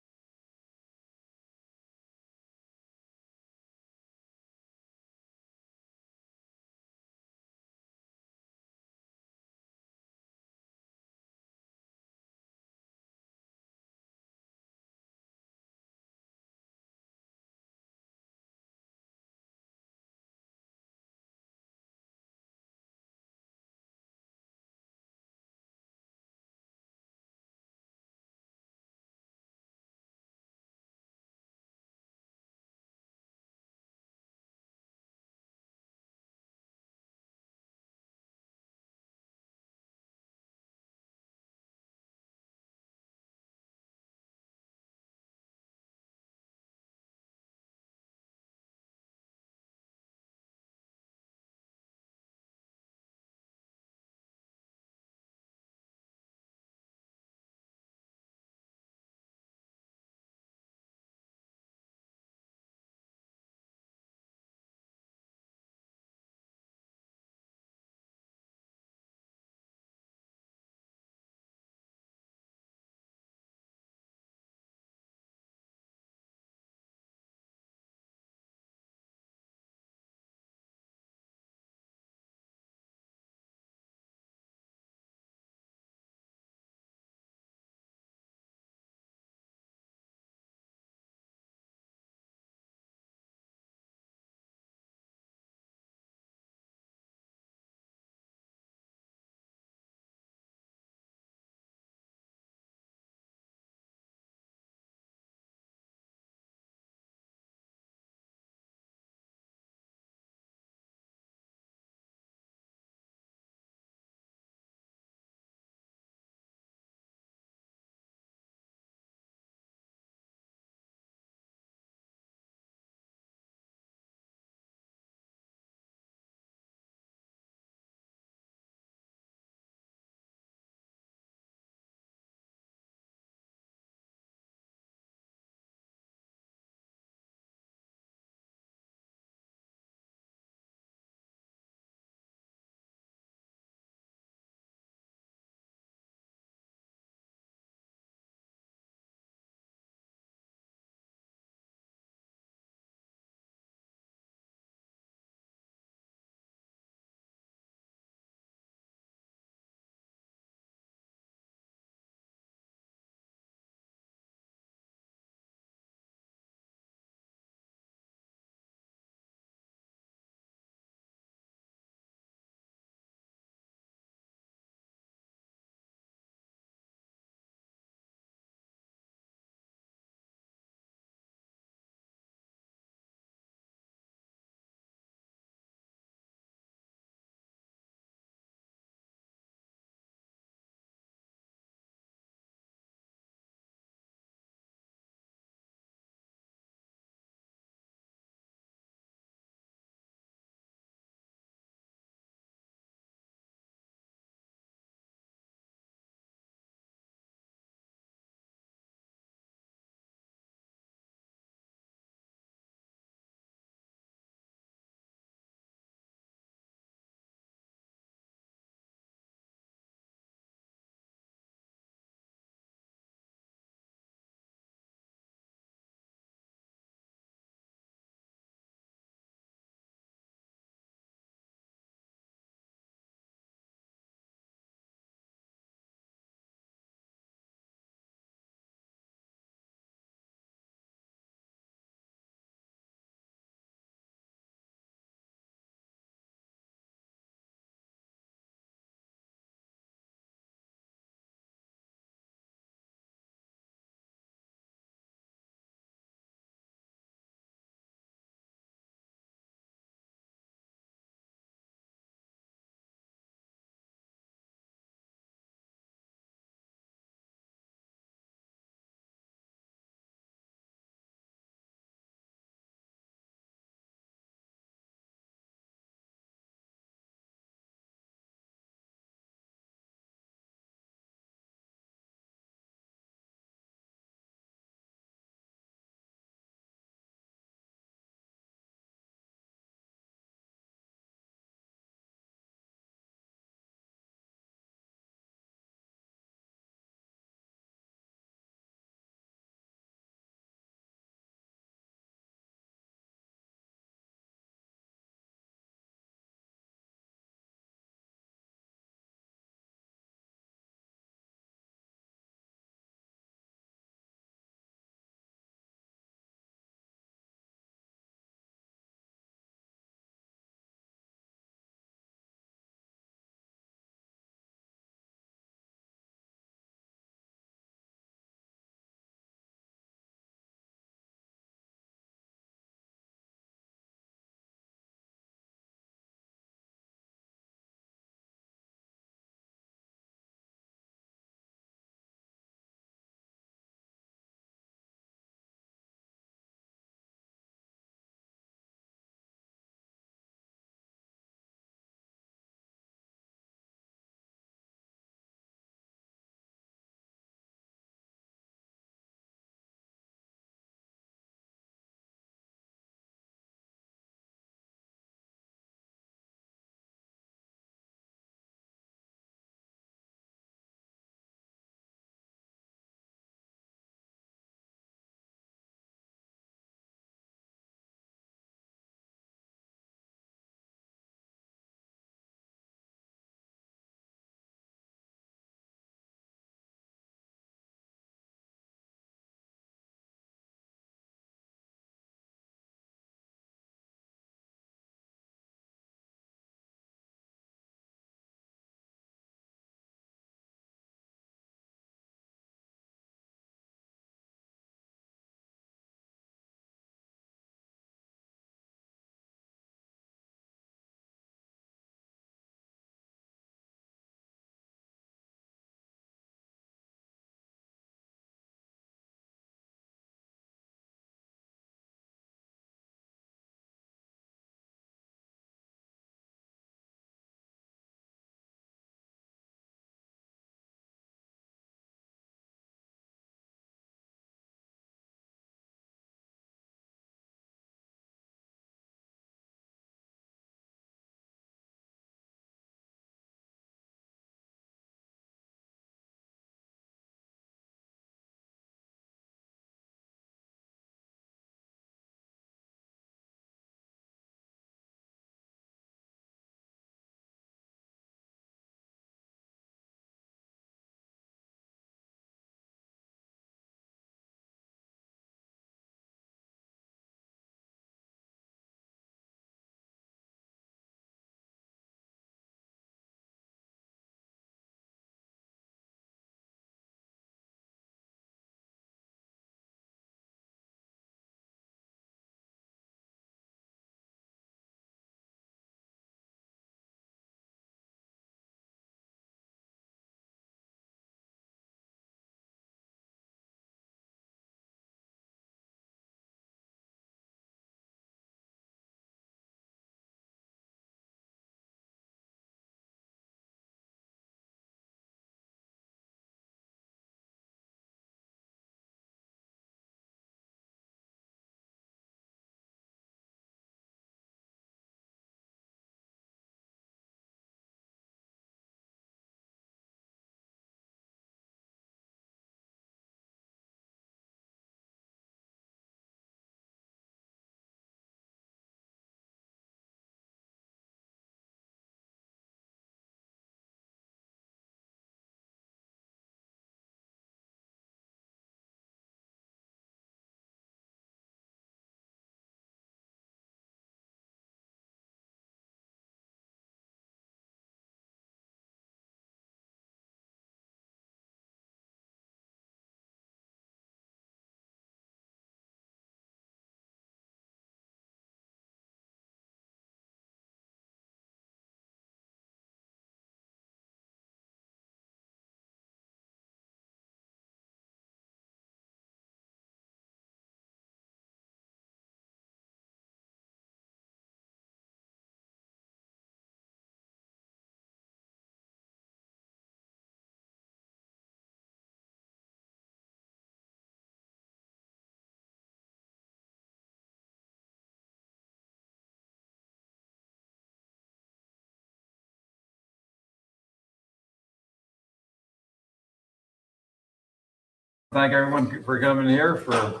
thank everyone for coming here for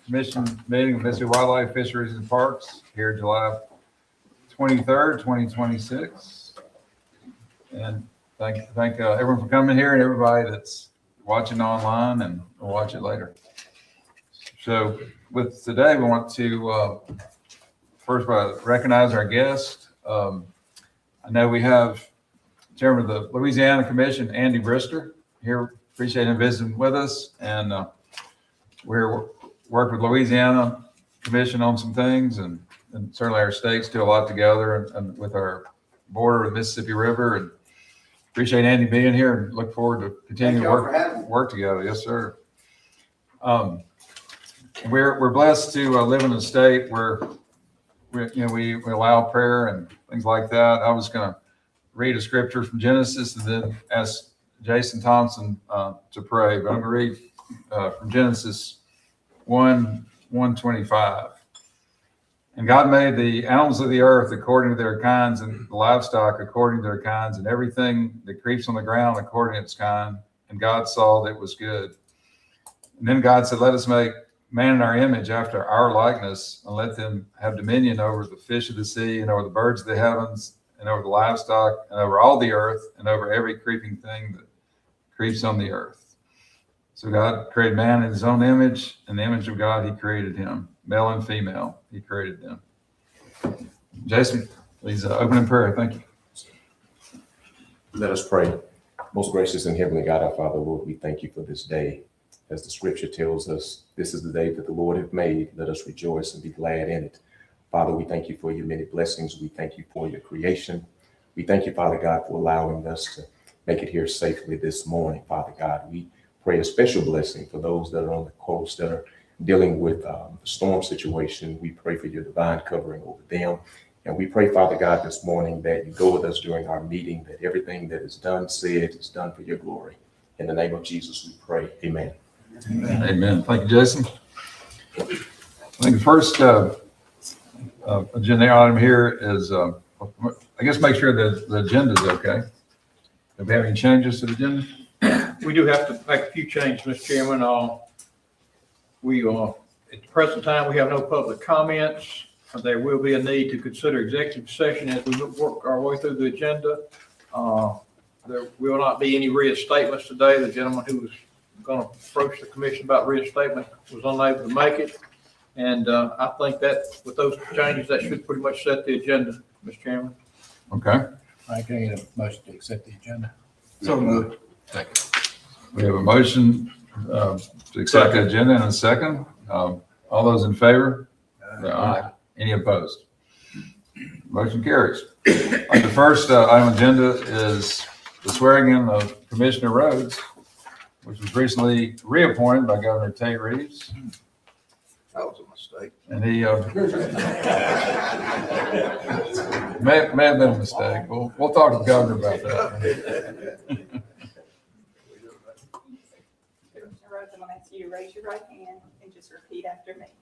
commission meeting of Mississippi Wildlife, Fisheries and Parks here July 23rd, 2026. And thank everyone for coming here and everybody that's watching online and will watch it later. So with today, we want to first recognize our guest. I know we have Chairman of the Louisiana Commission, Andy Brister, here. Appreciate him visiting with us. And we're working with Louisiana Commission on some things, and certainly our states do a lot together and with our border with Mississippi River. And appreciate Andy being here and look forward to continuing to work together. Yes, sir. We're blessed to live in a state where we allow prayer and things like that. I was going to read a scripture from Genesis and then ask Jason Thompson to pray, but I'm going to read from Genesis 1:25. And God made the animals of the earth according to their kinds, and the livestock according to their kinds, and everything that creeps on the ground according to its kind. And God saw that it was good. And then God said, let us make man in our image after our likeness, and let them have dominion over the fish of the sea, and over the birds of the heavens, and over the livestock, and over all the earth, and over every creeping thing that creeps on the earth. So God created man in his own image. In the image of God, he created him. Male and female, he created them. Jason, please open in prayer. Thank you. Let us pray. Most gracious and heavenly God, our Father, Lord, we thank you for this day. As the scripture tells us, this is the day that the Lord hath made. Let us rejoice and be glad in it. Father, we thank you for your many blessings. We thank you for your creation. We thank you, Father God, for allowing us to make it here safely this morning, Father God. We pray a special blessing for those that are on the coast that are dealing with the storm situation. We pray for your divine covering over them. And we pray, Father God, this morning that you go with us during our meeting, that everything that is done, said, is done for your glory. In the name of Jesus, we pray. Amen. Amen. Thank you, Jason. I think the first agenda item here is, I guess, make sure that the agenda is okay. Do we have any changes to the agenda? We do have to make a few changes, Mr. Chairman. At the present time, we have no public comments. There will be a need to consider executive session as we work our way through the agenda. There will not be any reinstatements today. The gentleman who was going to approach the commission about reinstatement was unable to make it. And I think that with those changes, that should pretty much set the agenda, Mr. Chairman. Okay. I can get a motion to accept the agenda. So moved. We have a motion to accept the agenda and a second. All those in favor? Aye. Any opposed? Motion carries. The first item on the agenda is the swearing in of Commissioner Rhodes, which was recently reappointed by Governor Tate Reeves. That was a mistake. And he may have been a mistake. We'll talk to the governor about that. Commissioner Rhodes, I'm going to ask you to raise your right hand and just repeat after me.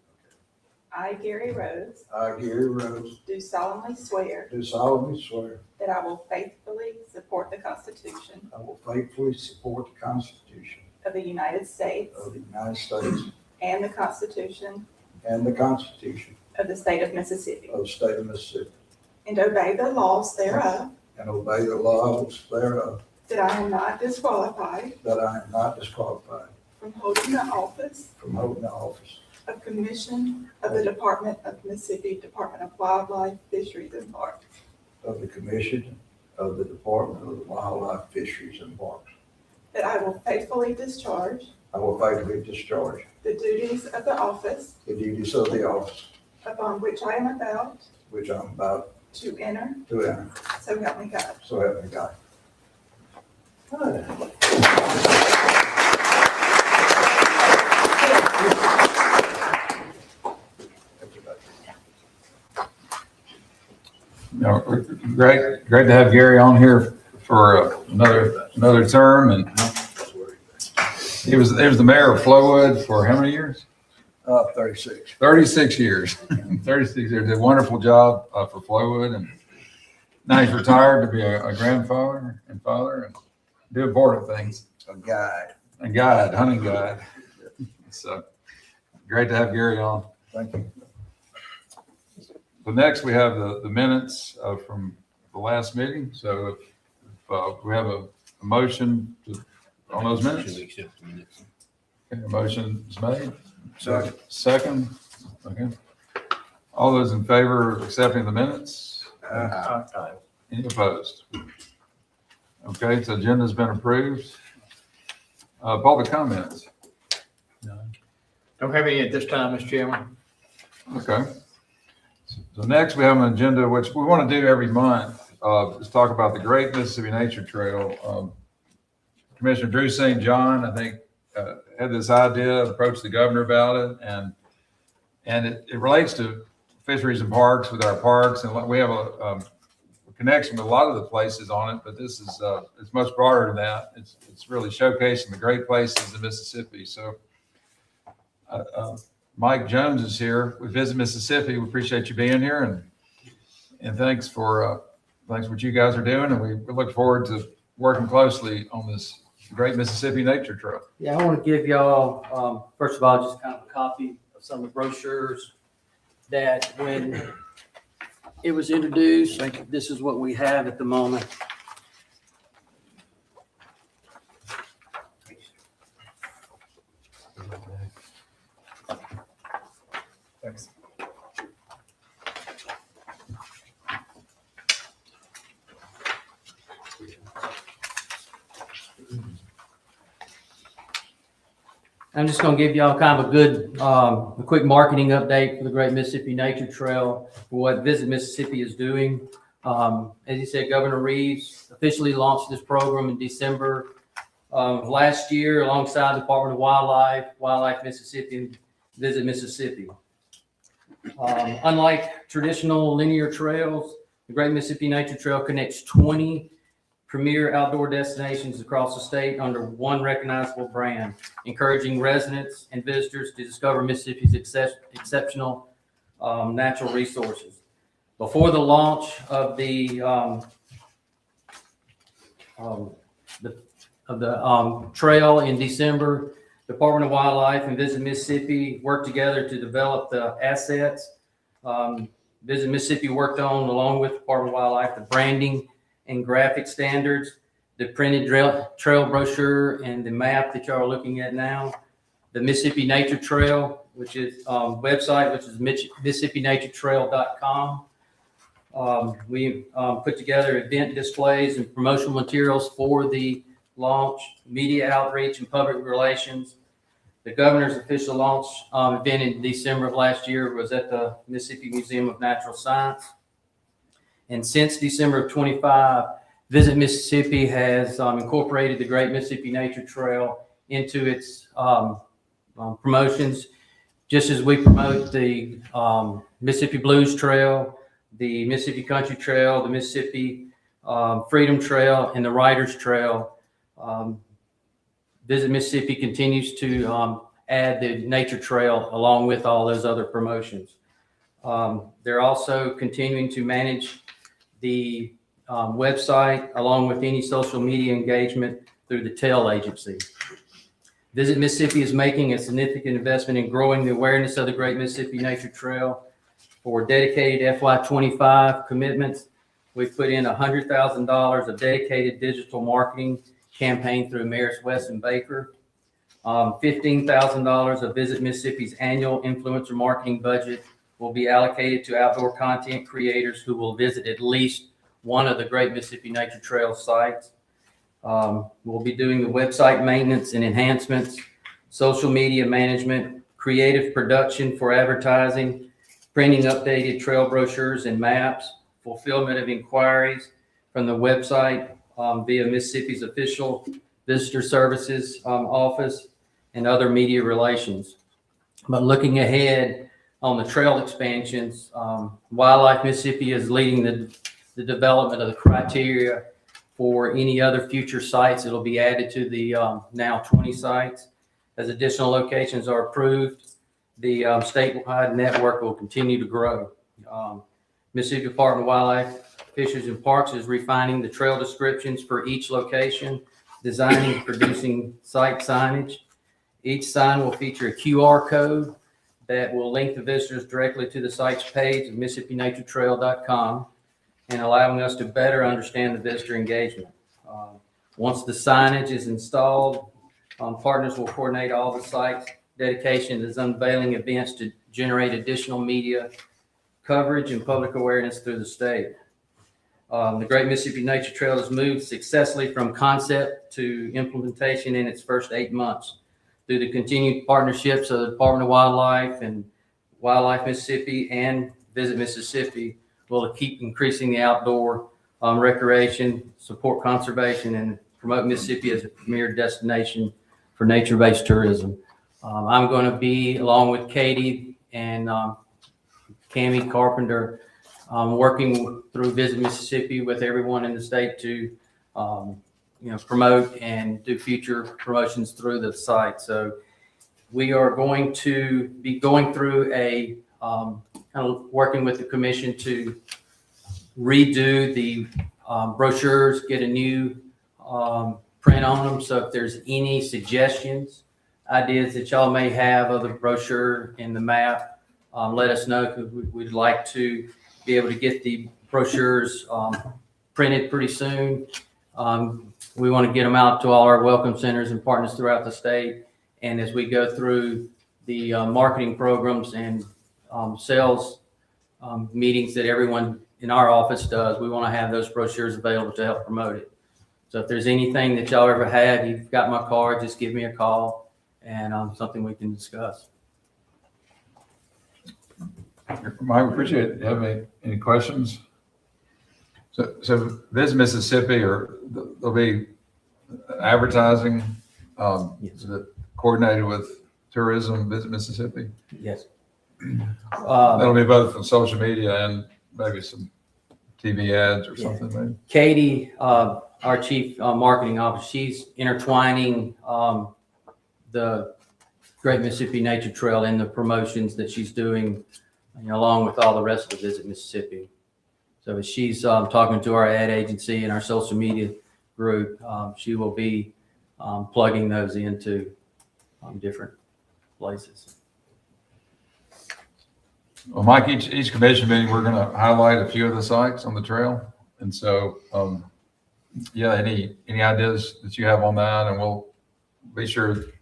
I, Gary Rhodes, I, Gary Rhodes, do solemnly swear do solemnly swear that I will faithfully support the Constitution I will faithfully support the Constitution of the United States of the United States and the Constitution and the Constitution of the State of Mississippi, of the State of Mississippi, and obey the laws thereof, and obey the laws thereof, that I am not disqualified that I am not disqualified from holding the office from holding the office of Commission of the Department of Mississippi Department of Wildlife, Fisheries and Parks, of the Commission of the Department of Wildlife, Fisheries and Parks. that I will faithfully discharge I will faithfully discharge the duties of the office the duties of the office upon which I am about which I'm about to enter, to enter. so help me God. So help me God. Great to have Gary on here for another term, and he was the mayor of Flowood for how many years? 36. 36 years. 36 years. Did a wonderful job for Flowood, and now he's retired to be a grandfather and father and do important things. A guide. and guide, hunting guide. So great to have Gary on. Thank you. So next we have the minutes from the last meeting. So if we have a motion on those minutes. Should we accept the minutes? Okay, a motion is made. Second. Second. Okay. All those in favor of accepting the minutes? Any opposed? Okay, so agenda's been approved. Public comments. Don't have any at this time, Mr. Chairman. Okay. So next we have an agenda, which we want to do every month, is talk about the Great Mississippi Nature Trail. Commissioner Drew St. John, I think, had this idea, approached the governor about it, and it relates to fisheries and parks with our parks, and we have a connection with a lot of the places on it, but this is it's much broader than that. It's really showcasing the great places in Mississippi. So Mike Jones is here with Visit Mississippi. We appreciate you being here, and thanks for what you guys are doing, and we look forward to working closely on this Great Mississippi Nature Trail. Yeah, I want to give y'all, first of all, just kind of a copy of some of the brochures that when it was introduced, this is what we have at the moment. Thanks. I'm just going to give y'all kind of a good, a quick marketing update for the Great Mississippi Nature Trail, for what Visit Mississippi is doing. As you said, Governor Reeves officially launched this program in December of last year alongside the Department of Wildlife Mississippi, and Visit Mississippi. Unlike traditional linear trails, the Great Mississippi Nature Trail connects 20 premier outdoor destinations across the state under one recognizable brand, encouraging residents and visitors to discover Mississippi's exceptional natural resources. Before the launch of the trail in December, Department of Wildlife and Visit Mississippi worked together to develop the assets. Visit Mississippi worked on, along with Department of Wildlife, the branding and graphic standards, the printed trail brochure, and the map that y'all are looking at now. The Mississippi Nature Trail, which is website, which is MississippiNatureTrail.com. We put together event displays and promotional materials for the launch, media outreach, and public relations. The governor's official launch event in December of last year was at the Mississippi Museum of Natural Science. And since December of 25, Visit Mississippi has incorporated the Great Mississippi Nature Trail into its promotions, just as we promote the Mississippi Blues Trail, the Mississippi Country Trail, the Mississippi Freedom Trail, and the Riders Trail. Visit Mississippi continues to add the Nature Trail along with all those other promotions. They're also continuing to manage the website along with any social media engagement through the TEL agency. Visit Mississippi is making a significant investment in growing the awareness of the Great Mississippi Nature Trail. For dedicated FY25 commitments, we've put in $100,000 of dedicated digital marketing campaign through Marist West and Baker. $15,000 of Visit Mississippi's annual influencer marketing budget will be allocated to outdoor content creators who will visit at least one of the Great Mississippi Nature Trail sites. We'll be doing the website maintenance and enhancements, social media management, creative production for advertising, printing updated trail brochures and maps, fulfillment of inquiries from the website via Mississippi's official visitor services office, and other media relations. But looking ahead on the trail expansions, Wildlife Mississippi is leading the development of the criteria for any other future sites that will be added to the now 20 sites. As additional locations are approved, the statewide network will continue to grow. Mississippi Department of Wildlife, Fisheries and Parks is refining the trail descriptions for each location. designing, producing site signage. Each sign will feature a QR code that will link the visitors directly to the site's page of MississippiNatureTrail.com and allowing us to better understand the visitor engagement. Once the signage is installed, partners will coordinate all the site's dedication to unveiling events to generate additional media coverage and public awareness through the state. The Great Mississippi Nature Trail has moved successfully from concept to implementation in its first 8 months through the continued partnerships of the Department of Wildlife and Wildlife Mississippi and Visit Mississippi. Will keep increasing the outdoor recreation, support conservation, and promote Mississippi as a premier destination for nature-based tourism. I'm going to be, along with Katie and Cammie Carpenter, working through Visit Mississippi with everyone in the state to promote and do future promotions through the site. So we are going to be going through a kind of working with the commission to redo the brochures, get a new print on them. So if there's any suggestions, ideas that y'all may have of the brochure and the map, let us know, because we'd like to be able to get the brochures printed pretty soon. We want to get them out to all our welcome centers and partners throughout the state. And as we go through the marketing programs and sales meetings that everyone in our office does, we want to have those brochures available to help promote it. So if there's anything that y'all ever had, you've got my card, just give me a call and something we can discuss. Mike, appreciate it. You have any questions? So Visit Mississippi, or there'll be advertising that coordinated with tourism, Visit Mississippi? Yes. That'll be both on social media and maybe some TV ads or something, maybe? Katie, our chief marketing officer, she's intertwining the Great Mississippi Nature Trail in the promotions that she's doing, along with all the rest of the Visit Mississippi. So as she's talking to our ad agency and our social media group, she will be plugging those into different places. Well, Mike, each commission meeting, we're going to highlight a few of the sites on the trail. And so, yeah, any ideas that you have on that, and we'll be sure that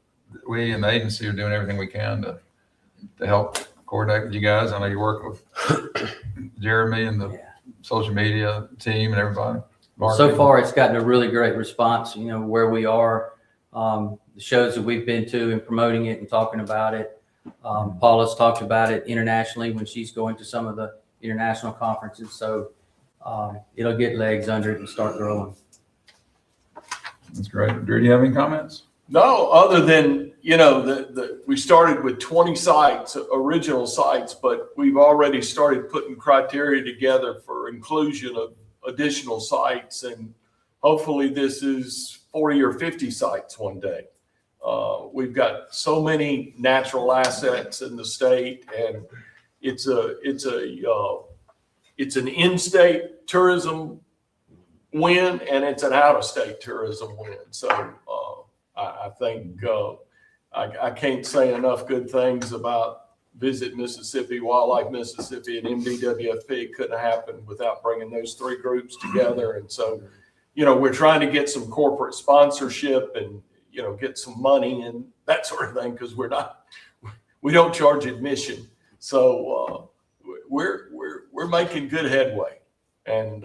we and the agency are doing everything we can to help coordinate with you guys. I know you work with Jeremy and the social media team and everybody. So far, it's gotten a really great response, where we are, the shows that we've been to and promoting it and talking about it. Paula's talked about it internationally when she's going to some of the international conferences. So it'll get legs under it and start growing. That's great. Drew, do you have any comments? No, other than, we started with 20 sites, original sites, but we've already started putting criteria together for inclusion of additional sites. And hopefully this is 40 or 50 sites one day. We've got so many natural assets in the state, and it's an in-state tourism win, and it's an out-of-state tourism win. So I think I can't say enough good things about Visit Mississippi, Wildlife Mississippi, and MDWFP. Couldn't happen without bringing those three groups together. And so, we're trying to get some corporate sponsorship and get some money and that sort of thing, because we don't charge admission. So we're making good headway. And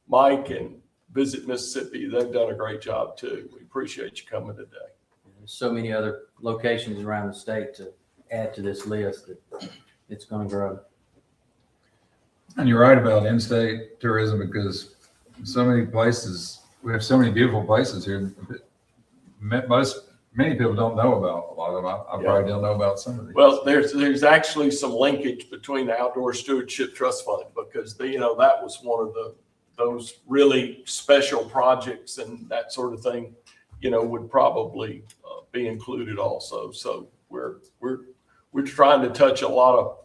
Mike and Visit Mississippi, they've done a great job too. We appreciate you coming today. There's so many other locations around the state to add to this list that it's going to grow. And you're right about in-state tourism, because so many places, we have so many beautiful places here. Many people don't know about a lot of them. I probably don't know about some of these. Well, there's actually some linkage between the Outdoor Stewardship Trust Fund, because that was one of those really special projects, and that sort of thing, would probably be included also. So we're trying to touch a lot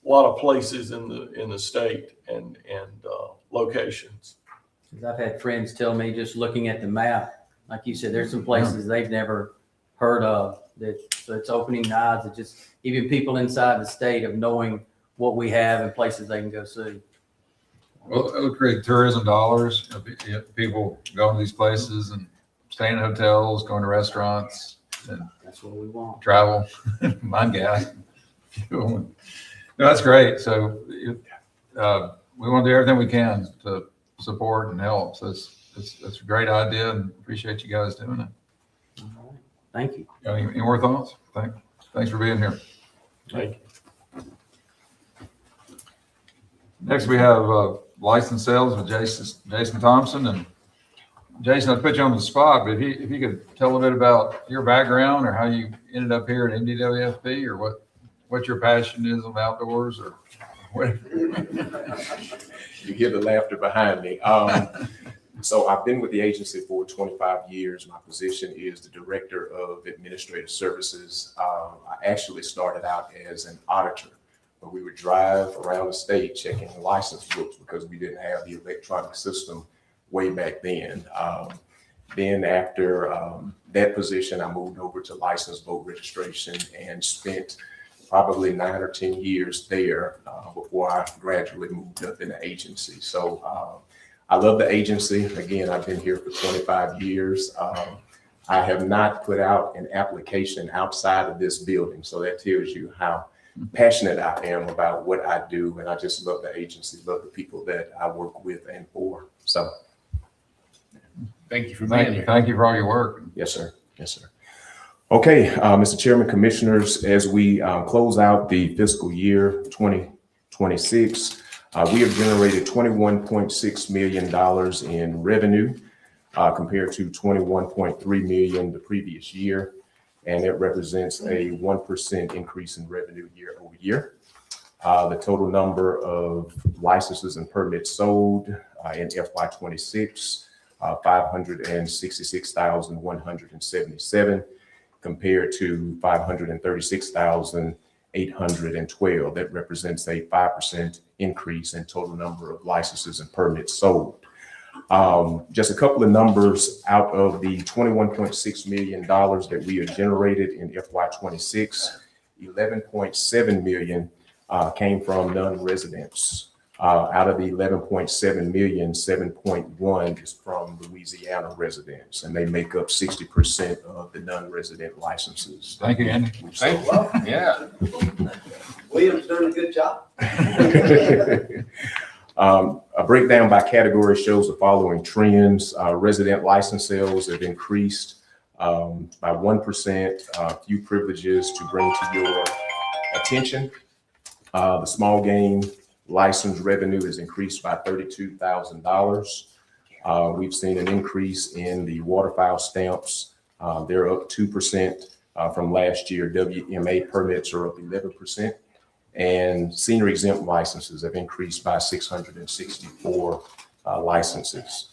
of places in the state and locations. I've had friends tell me, just looking at the map, like you said, there's some places they've never heard of so it's opening eyes. It just, even people inside the state of knowing what we have and places they can go see. Well, it'll create tourism dollars. People going to these places and staying in hotels, going to restaurants, and That's what we want. travel, mind gas. No, that's great. So we want to do everything we can to support and help. So it's a great idea, and appreciate you guys doing it. All right. Thank you. Any more thoughts? Thanks for being here. Thank you. Next, we have license sales with Jason Thompson. And Jason, I put you on the spot, but if you could tell a bit about your background or how you ended up here at MDWFP, or what your passion is of outdoors, or whatever. You hear the laughter behind me. So I've been with the agency for 25 years. My position is the Director of Administrative Services. I actually started out as an auditor, but we would drive around the state checking license books because we didn't have the electronic system way back then. Then after that position, I moved over to licensed boat registration and spent probably 9 or 10 years there before I gradually moved up in the agency. So I love the agency. Again, I've been here for 25 years. I have not put out an application outside of this building. So that tells you how passionate I am about what I do. And I just love the agency, love the people that I work with and for. So. Thank you for being here. Thank you for all your work. Yes, sir. Yes, sir. Okay, Mr. Chairman, Commissioners, as we close out the fiscal year 2026, we have generated $21.6 million in revenue compared to $21.3 million the previous year. And it represents a 1% increase in revenue year over year. The total number of licenses and permits sold in FY26, 566,177 compared to 536,812. That represents a 5% increase in total number of licenses and permits sold. Just a couple of numbers out of the $21.6 million that we have generated in FY26, 11.7 million came from non-residents. Out of the 11.7 million, 7.1 is from Louisiana residents, and they make up 60% of the non-resident licenses. Thank you, Andy. Thank you. Yeah. William's doing a good job. A breakdown by category shows the following trends. Resident license sales have increased by 1%. A few privileges to bring to your attention. The small game license revenue has increased by $32,000. We've seen an increase in the waterfowl stamps. They're up 2% from last year. WMA permits are up 11%. And senior exempt licenses have increased by 664 licenses.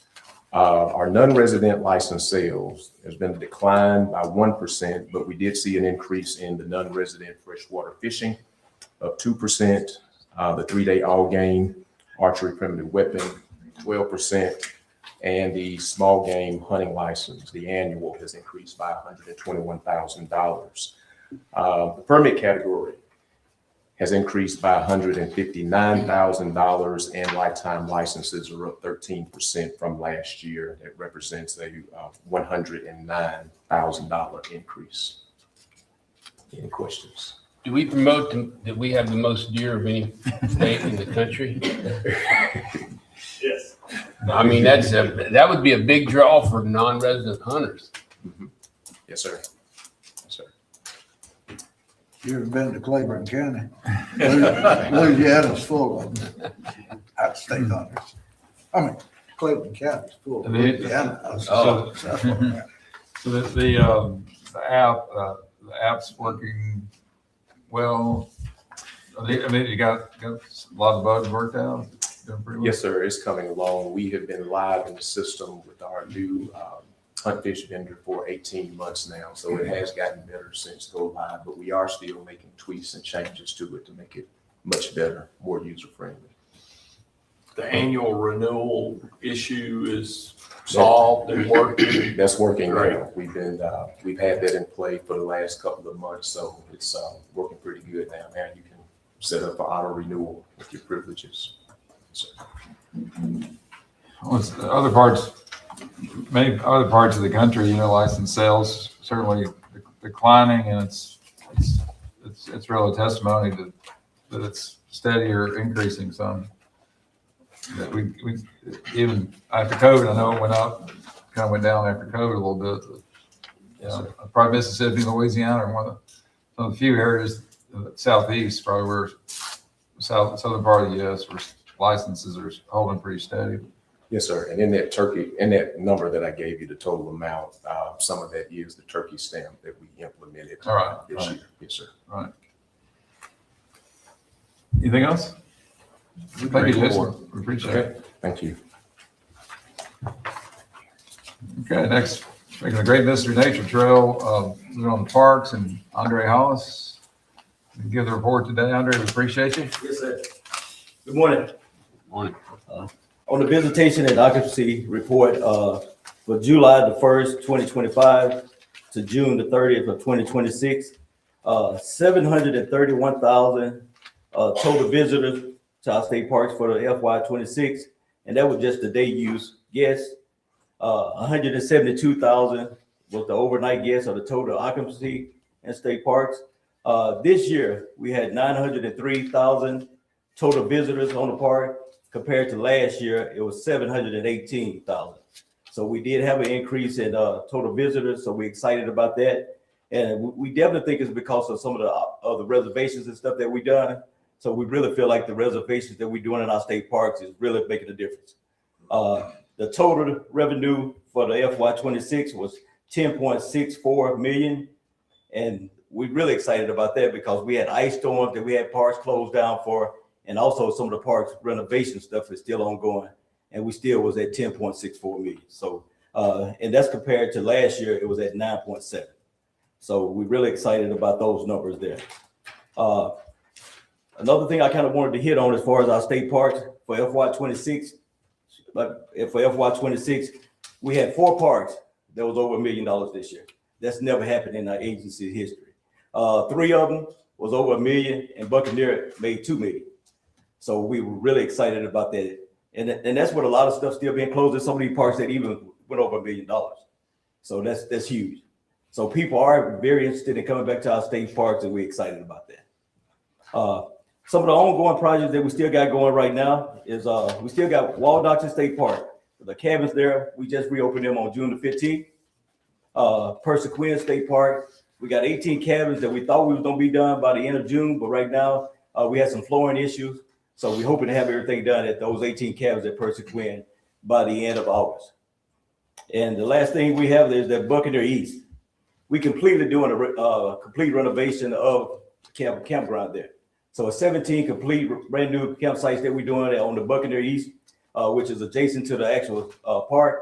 Our non-resident license sales has been a decline by 1%, but we did see an increase in the non-resident freshwater fishing of 2%. The 3-day all game archery primitive weapon, 12%, and the small game hunting license, the annual, has increased by $121,000. The permit category has increased by $159,000, and lifetime licenses are up 13% from last year. It represents a $109,000 increase. Any questions? Do we promote that we have the most deer of any state in the country? Yes. I mean, that would be a big draw for non-resident hunters. Mm-hmm. Yes, sir. Yes, sir. You ever been to Claiborne County? Louisiana's full of them. Out-of-state hunters. I mean, Claiborne County's full of Louisiana. So the app's working well. I mean, you got a lot of bugs worked out. Doing pretty well? Yes, sir. It's coming along. We have been live in the system with our new hunt fish vendor for 18 months now. So it has gotten better since go live, but we are still making tweaks and changes to it to make it much better, more user friendly. the annual renewal issue is solved and working? That's working Great. now. We've had that in play for the last couple of months, so it's working pretty good now. Now you can set up for auto renewal with your privileges. So, Well, it's other parts, many other parts of the country, license sales certainly declining, and it's really a testimony that it's steady or increasing some. That we even after COVID, I know it went up, kind of went down after COVID a little bit. But, probably Mississippi and Louisiana are one of the few areas southeast, probably where southern part of the U.S. where licenses are holding pretty steady. yes, sir. And in that number that I gave you, the total amount, some of that is the turkey stamp that we implemented All right. this year. Yes, sir. Right. Anything else? Thank you, Jason. We appreciate it. Okay, thank you. Okay, next, speaking of Great Mystery Nature Trail, we're on the parks, and Andre Hollis. Give the report today. Andre, we appreciate you. Yes, sir. Good morning. Morning. On the visitation and occupancy report, for July the 1st, 2025 to June the 30th of 2026, 731,000 total visitors to our state parks for the FY26, and that was just the day use guests. 172,000 was the overnight guests of the total occupancy in state parks. This year, we had 903,000 total visitors on the park. Compared to last year, it was 718,000. So we did have an increase in total visitors, so we're excited about that. And we definitely think it's because of some of the reservations and stuff that we've done. So we really feel like the reservations that we're doing in our state parks is really making a difference. The total revenue for the FY26 was 10.64 million. And we're really excited about that because we had ice storms that we had parks closed down for, and also some of the parks renovation stuff is still ongoing. And we still was at 10.64 million. So, and that's compared to last year, it was at 9.7. So we're really excited about those numbers there. Another thing I kind of wanted to hit on as far as our state parks for FY26, but for FY26, we had 4 parks that was over $1 million this year. That's never happened in our agency's history. 3 of them was over $1 million, and Buccaneer made $2 million. So we were really excited about that. And that's what a lot of stuff still being closed. There's so many parks that even went over $1 million. So that's huge. So people are very interested in coming back to our state parks, and we're excited about that. Some of the ongoing projects that we still got going right now is we still got Waldotton State Park. The cabins there, we just reopened them on June the 15th. Persequin State Park, we got 18 cabins that we thought we was gonna be done by the end of June, but right now we had some flooring issues. So we're hoping to have everything done at those 18 cabins at Persequin by the end of August. And the last thing we have is that Buccaneer East. We completed doing a complete renovation of campground there. So 17 complete brand new campsites that we're doing on the Buccaneer East, which is adjacent to the actual park.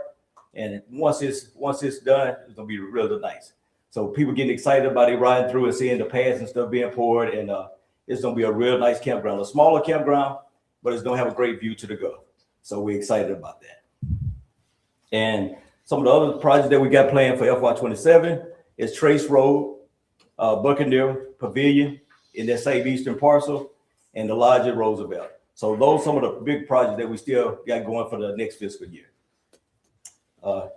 And once it's done, it's gonna be really nice. So people getting excited about it, riding through and seeing the pads and stuff being poured, and it's gonna be a real nice campground, a smaller campground, but it's gonna have a great view to the Gulf. So we're excited about that. And some of the other projects that we got planned for FY27 is Trace Road, Buccaneer Pavilion in that same eastern parcel, and the Lodge at Roosevelt. So those are some of the big projects that we still got going for the next fiscal year.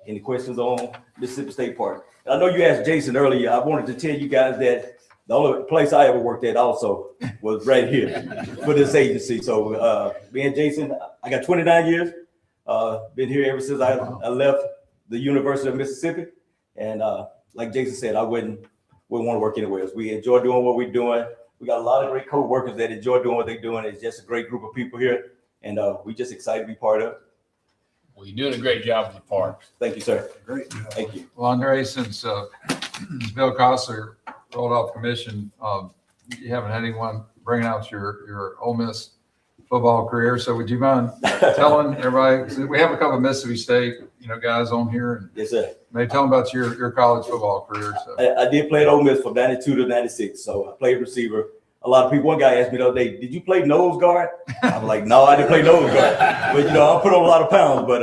Any questions on Mississippi State Park? And I know you asked Jason earlier. I wanted to tell you guys that the only place I ever worked at also was right here for this agency. So me and Jason, I got 29 years. Been here ever since I left the University of Mississippi. And like Jason said, I wouldn't want to work anywhere else. We enjoy doing what we're doing. We got a lot of great co-workers that enjoy doing what they're doing. It's just a great group of people here. And we're just excited to be part of it. Well, you're doing a great job in the parks. Thank you, sir. Great job. Thank you. Well, Andre, since Bill Cossler rolled off commission, you haven't had anyone bringing out your Ole Miss football career. So would you mind telling everybody, we have a couple of Mississippi State, guys on here, and Yes, sir. maybe tell them about your college football career. So I did play at Ole Miss from 92 to 96. So I played receiver. a lot of people, one guy asked me the other day, did you play nose guard? I was like, no, I didn't play nose guard. But, you know, I put on a lot of pounds, but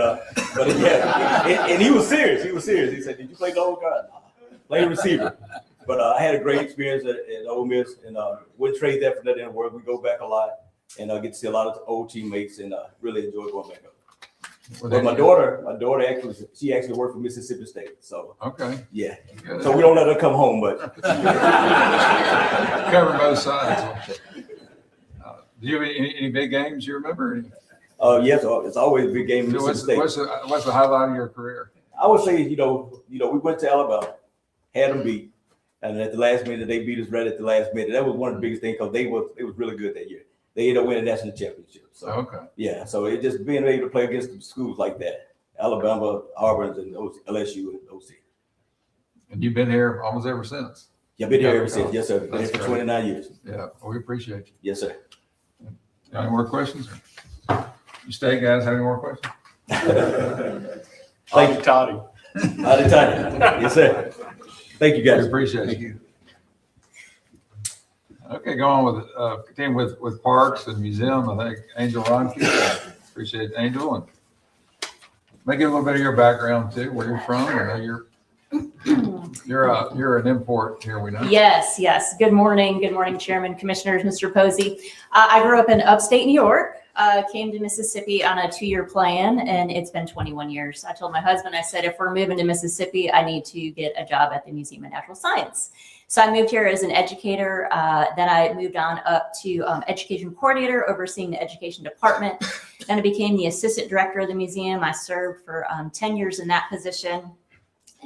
yeah. And he was serious. He said, did you play nose guard? No, play receiver. But I had a great experience at Ole Miss, and wouldn't trade that for nothing in the world. We go back a lot and get to see a lot of old teammates, and really enjoy going back up. But my daughter she actually worked for Mississippi State. So Okay. yeah. Good. So we don't let her come home, but Cover both sides. Do you have any big games you remember? yes, it's always a big game in Mississippi State. What's the highlight of your career? I would say, we went to Alabama, had them beat, and at the last minute they beat us right at the last minute. That was one of the biggest things because it was really good that year. They ended up winning the national championship. So Okay. yeah, so it just being able to play against schools like that, Alabama, Auburn, and LSU and OC. And you've been here almost ever since. Yeah, been here ever since. Yes, sir. Been That's here for great. 29 years. Yeah, well, we appreciate you. Yes, sir. Any more questions? You stay, guys, have any more questions? Thank you. Toddy. Howdy, Tanya. Yes, sir. Thank you, We guys. appreciate Thank you. you. Okay, go on with, continue with parks and museum. I think Angel Ronke, appreciate Angel, and maybe a little bit of your background too, where you're from. I know you're an import here, we know. Yes, yes. Good morning, Chairman, Commissioners, Mr. Posey. I grew up in upstate New York, came to Mississippi on a 2-year plan, and it's been 21 years. I told my husband, I said, if we're moving to Mississippi, I need to get a job at the Museum of Natural Science. So I moved here as an educator. Then I moved on up to education coordinator, overseeing the education department. Then I became the assistant director of the museum. I served for 10 years in that position.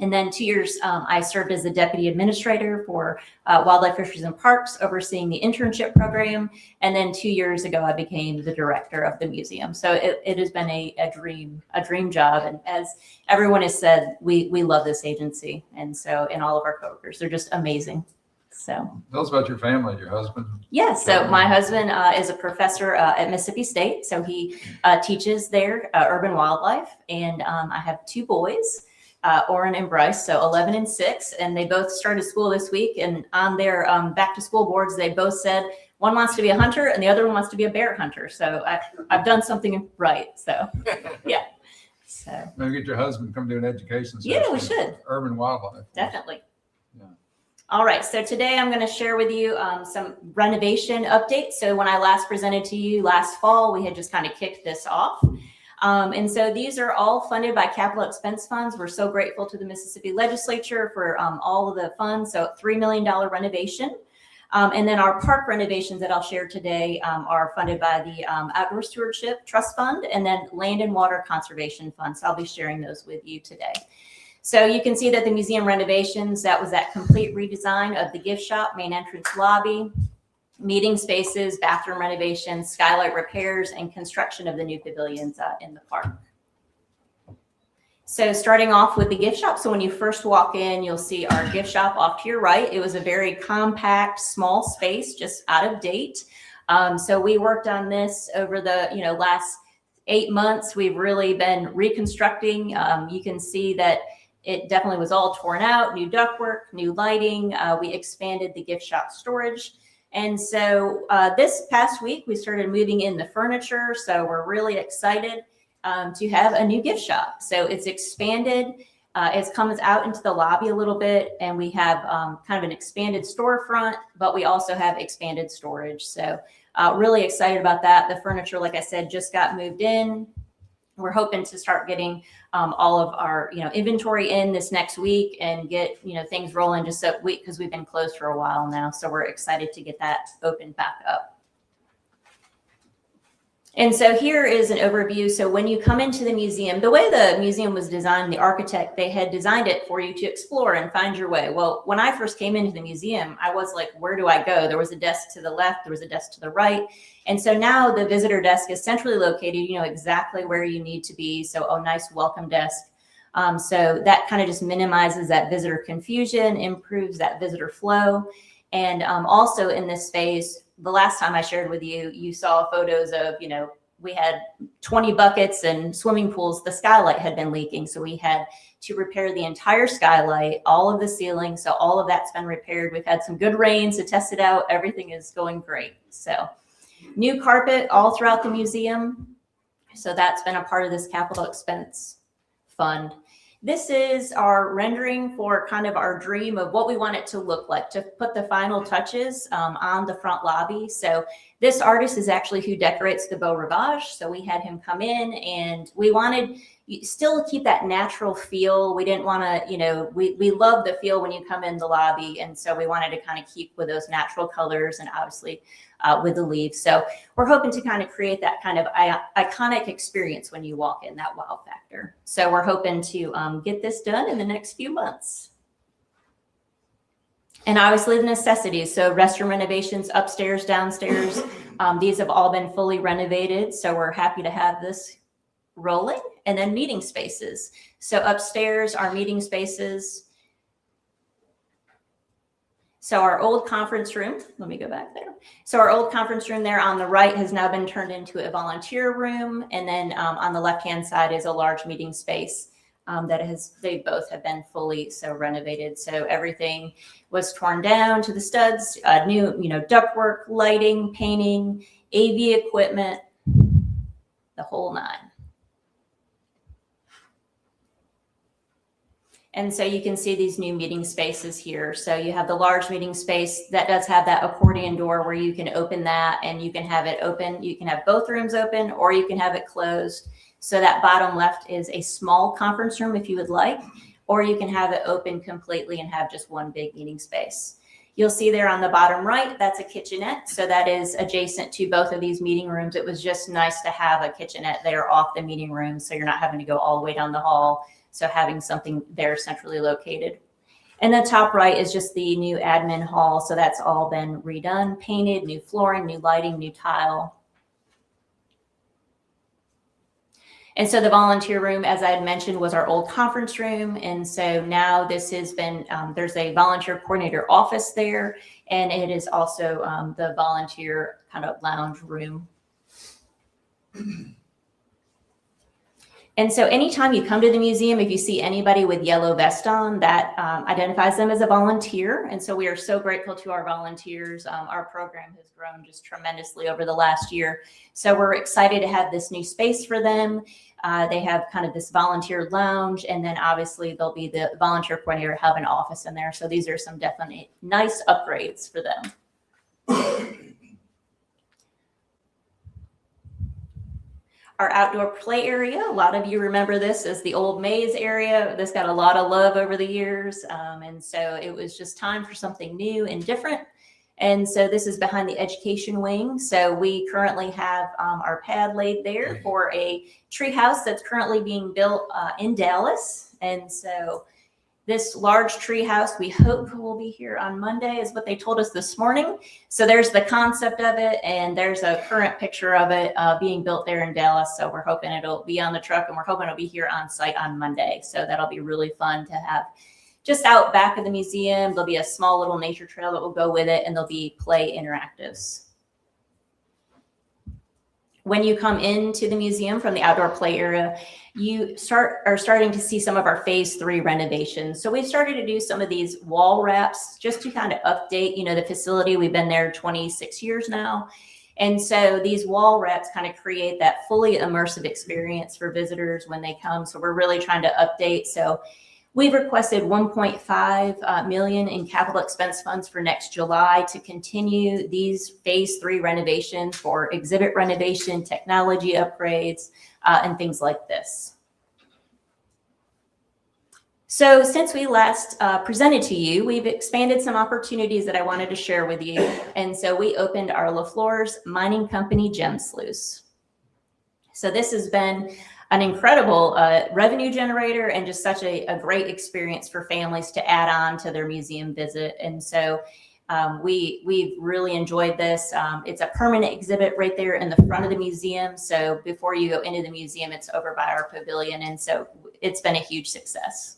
And then 2 years, I served as the deputy administrator for Wildlife, Fisheries, and Parks, overseeing the internship program. And then 2 years ago, I became the director of the museum. So it has been a dream job. And as everyone has said, we love this agency. And so, and all of our coworkers, they're just amazing. So Tell us about your family, your husband. yeah, so my husband is a professor at Mississippi State. So he teaches there urban wildlife. And I have 2 boys. Oren and Bryce, so 11 and 6, and they both started school this week. And on their back to school boards, they both said one wants to be a hunter and the other one wants to be a bear hunter. So I've done something right. So yeah. So Maybe get your husband to come do an education session. yeah, we should Urban wildlife. definitely. Yeah. All right, so today I'm going to share with you some renovation updates. So when I last presented to you last fall, we had just kind of kicked this off. And so these are all funded by capital expense funds. We're so grateful to the Mississippi legislature for all of the funds. So $3 million renovation. And then our park renovations that I'll share today are funded by the Outdoor Stewardship Trust Fund and then Land and Water Conservation Fund. So I'll be sharing those with you today. So you can see that the museum renovations, that was that complete redesign of the gift shop, main entrance lobby, meeting spaces, bathroom renovations, skylight repairs, and construction of the new pavilions in the park. So starting off with the gift shop. So when you first walk in, you'll see our gift shop off to your right. It was a very compact, small space, just out of date. So we worked on this over the last 8 months. We've really been reconstructing. You can see that it definitely was all torn out, new ductwork, new lighting. We expanded the gift shop storage. And so this past week, we started moving in the furniture. So we're really excited to have a new gift shop. So it's expanded. It comes out into the lobby a little bit, and we have kind of an expanded storefront, but we also have expanded storage. So really excited about that. The furniture, like I said, just got moved in. We're hoping to start getting all of our inventory in this next week and get things rolling just so because we've been closed for a while now. So we're excited to get that opened back up. And so here is an overview. So when you come into the museum, the way the museum was designed, the architect, they had designed it for you to explore and find your way. Well, when I first came into the museum, I was like, where do I go? There was a desk to the left, there was a desk to the right. And so now the visitor desk is centrally located, you know exactly where you need to be. So a nice welcome desk. So that kind of just minimizes that visitor confusion, improves that visitor flow. And also in this space, the last time I shared with you, you saw photos of, we had 20 buckets and swimming pools. The skylight had been leaking. So we had to repair the entire skylight, all of the ceiling. So all of that's been repaired. We've had some good rains to test it out. Everything is going great. So new carpet all throughout the museum. So that's been a part of this capital expense fund. This is our rendering for kind of our dream of what we want it to look like, to put the final touches on the front lobby. So this artist is actually who decorates the Beau Rivage. So we had him come in, and we wanted still keep that natural feel. We didn't want to, we love the feel when you come in the lobby. And so we wanted to kind of keep with those natural colors and obviously with the leaves. So we're hoping to kind of create that kind of iconic experience when you walk in, that wow factor. So we're hoping to get this done in the next few months. And obviously the necessities. So restroom renovations upstairs, downstairs. These have all been fully renovated. So we're happy to have this rolling. And then meeting spaces. So upstairs, our meeting spaces. So our old conference room, let me go back there. So our old conference room there on the right has now been turned into a volunteer room. And then on the left-hand side is a large meeting space they both have been fully renovated. So everything was torn down to the studs, new, ductwork, lighting, painting, AV equipment, the whole nine. And so you can see these new meeting spaces here. So you have the large meeting space that does have that accordion door where you can open that and you can have it open. You can have both rooms open or you can have it closed. So that bottom left is a small conference room if you would like, or you can have it open completely and have just one big meeting space. You'll see there on the bottom right, that's a kitchenette. So that is adjacent to both of these meeting rooms. It was just nice to have a kitchenette there off the meeting room. So you're not having to go all the way down the hall. So having something there centrally located. And the top right is just the new admin hall. So that's all been redone, painted, new flooring, new lighting, new tile. And so the volunteer room, as I had mentioned, was our old conference room. And so now this has been, there's a volunteer coordinator office there. And it is also the volunteer kind of lounge room. And so anytime you come to the museum, if you see anybody with yellow vest on, that identifies them as a volunteer. And so we are so grateful to our volunteers. Our program has grown just tremendously over the last year. So we're excited to have this new space for them. They have kind of this volunteer lounge, and then obviously they'll be the volunteer coordinator, have an office in there. So these are some definitely nice upgrades for them. Our outdoor play area, a lot of you remember this as the old maze area. This got a lot of love over the years. And so it was just time for something new and different. And so this is behind the education wing. So we currently have our pad laid there for a tree house that's currently being built in Dallas. And so this large tree house, we hope will be here on Monday, is what they told us this morning. So there's the concept of it, and there's a current picture of it being built there in Dallas. So we're hoping it'll be on the truck, and we're hoping it'll be here on site on Monday. So that'll be really fun to have just out back of the museum. There'll be a small little nature trail that will go with it, and there'll be play interactives. When you come into the museum from the outdoor play area, you are starting to see some of our phase 3 renovations. So we've started to do some of these wall wraps just to kind of update, the facility. We've been there 26 years now. And so these wall wraps kind of create that fully immersive experience for visitors when they come. So we're really trying to update. So we've requested $1.5 million in capital expense funds for next July to continue these phase 3 renovations for exhibit renovation, technology upgrades, and things like this. So since we last presented to you, we've expanded some opportunities that I wanted to share with you. And so we opened our LaFleur's Mining Company Gem Sluice. So this has been an incredible revenue generator and just such a great experience for families to add on to their museum visit. And so we've really enjoyed this. It's a permanent exhibit right there in the front of the museum. So before you go into the museum, it's over by our pavilion. And so it's been a huge success.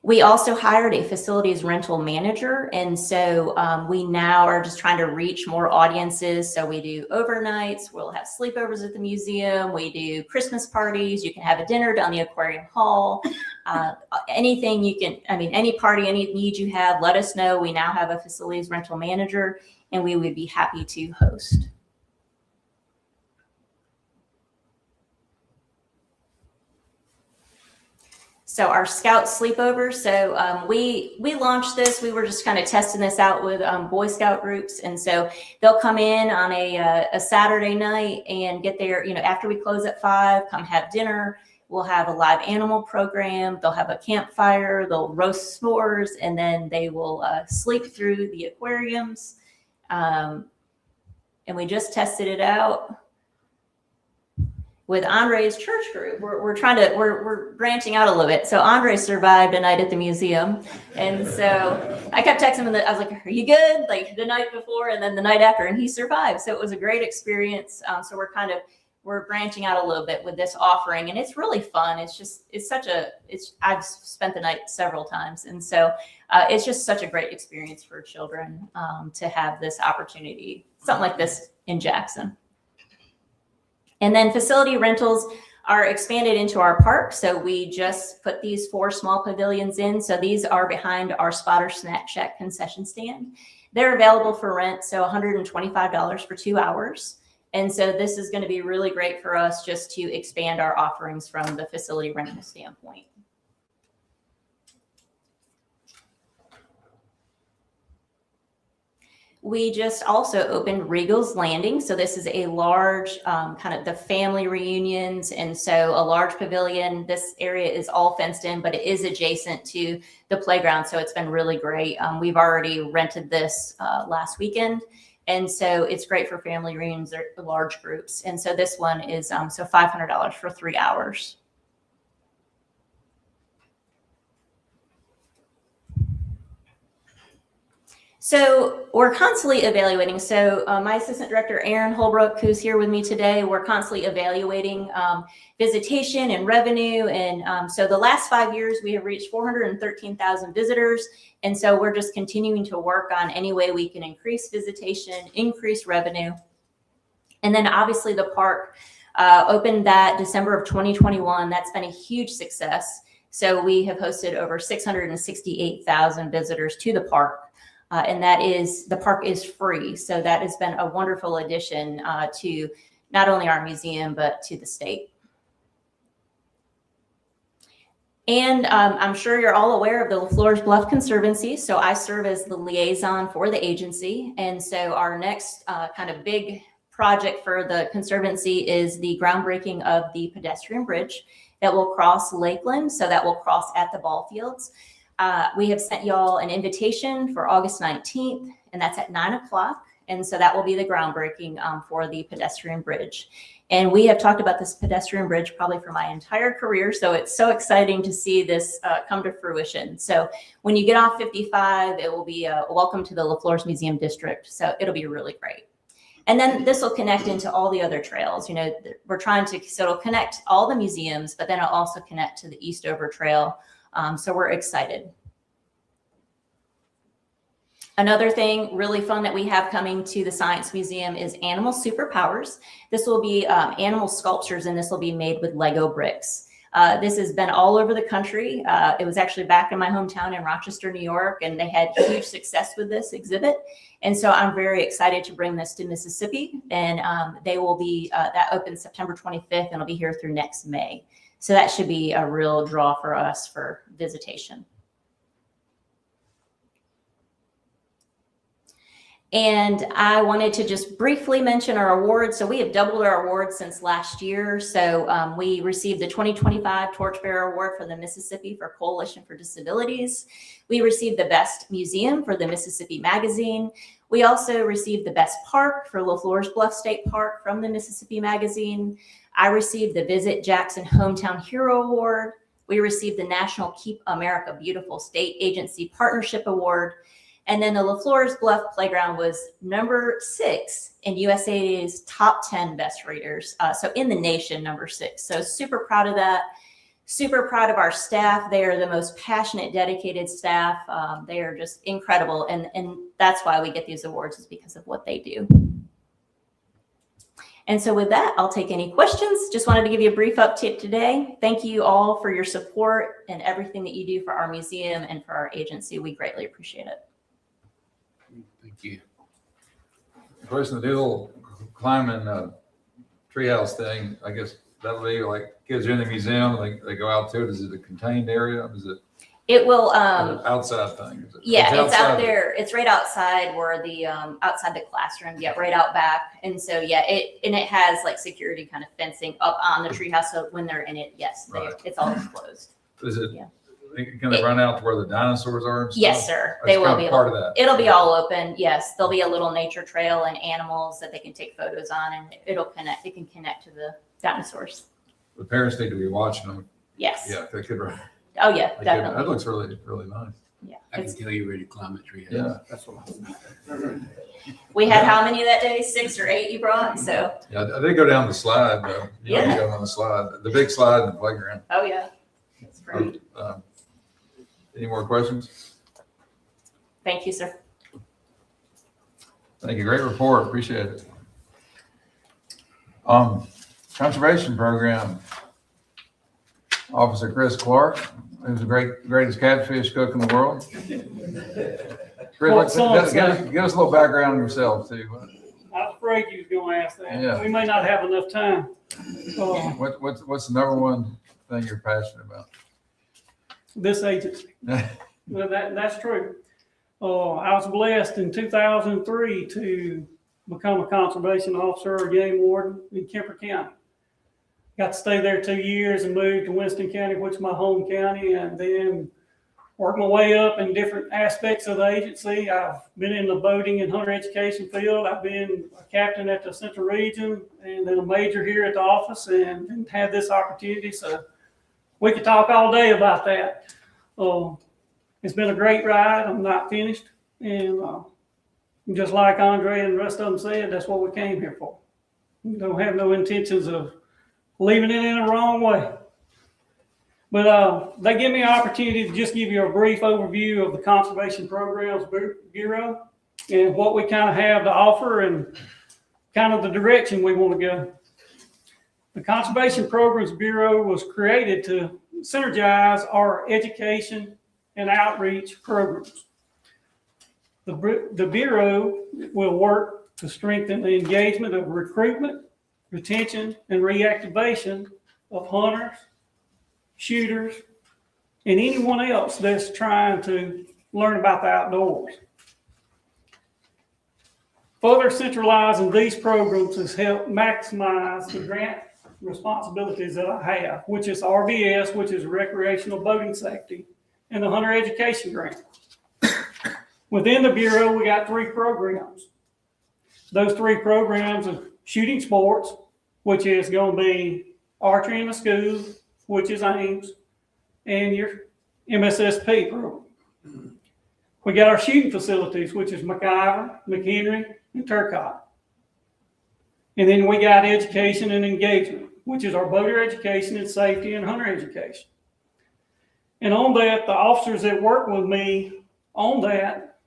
We also hired a facilities rental manager. And so we now are just trying to reach more audiences. So we do overnights, we'll have sleepovers at the museum, we do Christmas parties, you can have a dinner down the aquarium hall. Anything you can, I mean, any party, any need you have, let us know. We now have a facilities rental manager and we would be happy to host. So our Scout sleepover. So we launched this. We were just kind of testing this out with Boy Scout groups, and so they'll come in on a Saturday night and get there. You know, after we close at 5, come have dinner. We'll have a live animal program. They'll have a campfire. They'll roast s'mores, and then they will sleep through the aquariums. And we just tested it out with Andre's church group. We're branching out a little bit. So Andre survived a night at the museum. And so I kept texting him, I was like, are you good? Like the night before and then the night after, and he survived. So it was a great experience. So we're branching out a little bit with this offering, and it's really fun. I've spent the night several times. And so it's just such a great experience for children to have this opportunity, something like this in Jackson. And then facility rentals are expanded into our park. So we just put these 4 small pavilions in. So these are behind our Spotter Snack Shack concession stand. They're available for rent, so $125 for 2 hours. And so this is going to be really great for us just to expand our offerings from the facility rental standpoint. We just also opened Regal's Landing. So this is a large kind of the family reunions. And so a large pavilion. This area is all fenced in, but it is adjacent to the playground. So it's been really great. We've already rented this last weekend. And so it's great for family reunions or large groups. And so this one is so $500 for 3 hours. So we're constantly evaluating. So my assistant director, Aaron Holbrook, who's here with me today, we're constantly evaluating visitation and revenue. And so the last 5 years, we have reached 413,000 visitors. And so we're just continuing to work on any way we can increase visitation, increase revenue. And then obviously the park opened that December of 2021. That's been a huge success. So we have hosted over 668,000 visitors to the park. And the park is free. So that has been a wonderful addition to not only our museum, but to the state. And I'm sure you're all aware of the LaFleur's Bluff Conservancy. So I serve as the liaison for the agency. And so our next kind of big project for the Conservancy is the groundbreaking of the pedestrian bridge that will cross Lakeland. So that will cross at the ball fields. We have sent y'all an invitation for August 19th, and that's at 9 o'clock. And so that will be the groundbreaking for the pedestrian bridge. And we have talked about this pedestrian bridge probably for my entire career. So it's so exciting to see this come to fruition. So when you get off 55, it will be a welcome to the LaFleur's Museum District. So it'll be really great. And then this will connect into all the other trails. You know, we're trying to, so it'll connect all the museums, but then it'll also connect to the Eastover Trail. So we're excited. Another thing really fun that we have coming to the Science Museum is Animal Superpowers. This will be animal sculptures, and this will be made with Lego bricks. This has been all over the country. It was actually back in my hometown in Rochester, New York, and they had huge success with this exhibit. And so I'm very excited to bring this to Mississippi, and they will be, that opens September 25th, and it'll be here through next May. So that should be a real draw for us for visitation. And I wanted to just briefly mention our awards. So we have doubled our awards since last year. So we received the 2025 Torchbearer Award for the Mississippi for Coalition for Disabilities. We received the Best Museum for the Mississippi Magazine. We also received the Best Park for LaFleur's Bluff State Park from the Mississippi Magazine. I received the Visit Jackson Hometown Hero Award. We received the National Keep America Beautiful State Agency Partnership Award. And then the LaFleur's Bluff Playground was number 6 in USA's top 10 best readers. So in the nation, number 6. So super proud of that. super proud of our staff. They are the most passionate, dedicated staff. They are just incredible. And that's why we get these awards, is because of what they do. And so with that, I'll take any questions. Just wanted to give you a brief update today. Thank you all for your support and everything that you do for our museum and for our agency. We greatly appreciate it. Thank you. Question, the little climbing treehouse thing, I guess that'll be like kids are in the museum, they go out to it. Is it a contained area? Is it It will, an outside thing? Is it- yeah, it's outside out there. It's right outside where the, outside the classroom, yeah, right out back. And so, yeah, it has like security kind of fencing up on the treehouse. So when they're in it, yes, Right. it's always closed. Is it, Yeah. can they run out to where the dinosaurs are and stuff? Yes, sir. That's They will kind be of able, part of that. it'll be all open. Yes, there'll be a little nature trail and animals that they can take photos on, and it can connect to the dinosaurs. The parents need to be watching them. Yes. Yeah, they could run. Oh, yeah, That definitely. looks really, really nice. Yeah. I can It's- tell you're ready to climb a tree. Yeah. That's what We had how many that day? 6 or 8 you brought? So, Yeah, I did go down the slide though. You know, Yeah. you go down the slide, the big slide in the playground. oh, yeah. It's great. Any more questions? Thank you, sir. Thank you. Great report. Appreciate it. Conservation program. Officer Chris Clark, who's the greatest catfish cook in the world. Chris, give us a little background on yourself too. I was afraid you was gonna ask Yeah. that. We may not have enough time. What's the number one thing you're passionate about? This agency. Well, that's true. I was blessed in 2003 to become a conservation officer or game warden in Kemper County. Got to stay there 2 years and moved to Winston County, which is my home county, and then worked my way up in different aspects of the agency. I've been in the boating and hunter education field. I've been a captain at the Central Region and then a major here at the office, and had this opportunity. So we could talk all day about that. It's been a great ride. I'm not finished. And just like Andre and the rest of them said, that's what we came here for. We don't have no intentions of leaving it in the wrong way. But they give me an opportunity to just give you a brief overview of the Conservation Programs Bureau and what we kind of have to offer and kind of the direction we want to go. The Conservation Programs Bureau was created to synergize our education and outreach programs. The Bureau will work to strengthen the engagement of recruitment, retention, and reactivation of hunters, shooters, and anyone else that's trying to learn about the outdoors. Further centralizing these programs has helped maximize the grant responsibilities that I have, which is RBS, which is Recreational Boating Safety, and the Hunter Education Grant. Within the Bureau, we got 3 programs. Those 3 programs are shooting sports, which is going to be archery in the school, which is Ames, and your MSSP program. We got our shooting facilities, which is McIver, McHenry, and Turcotte. And then we got education and engagement, which is our boater education and safety and hunter education. And on that, the officers that work with me on that,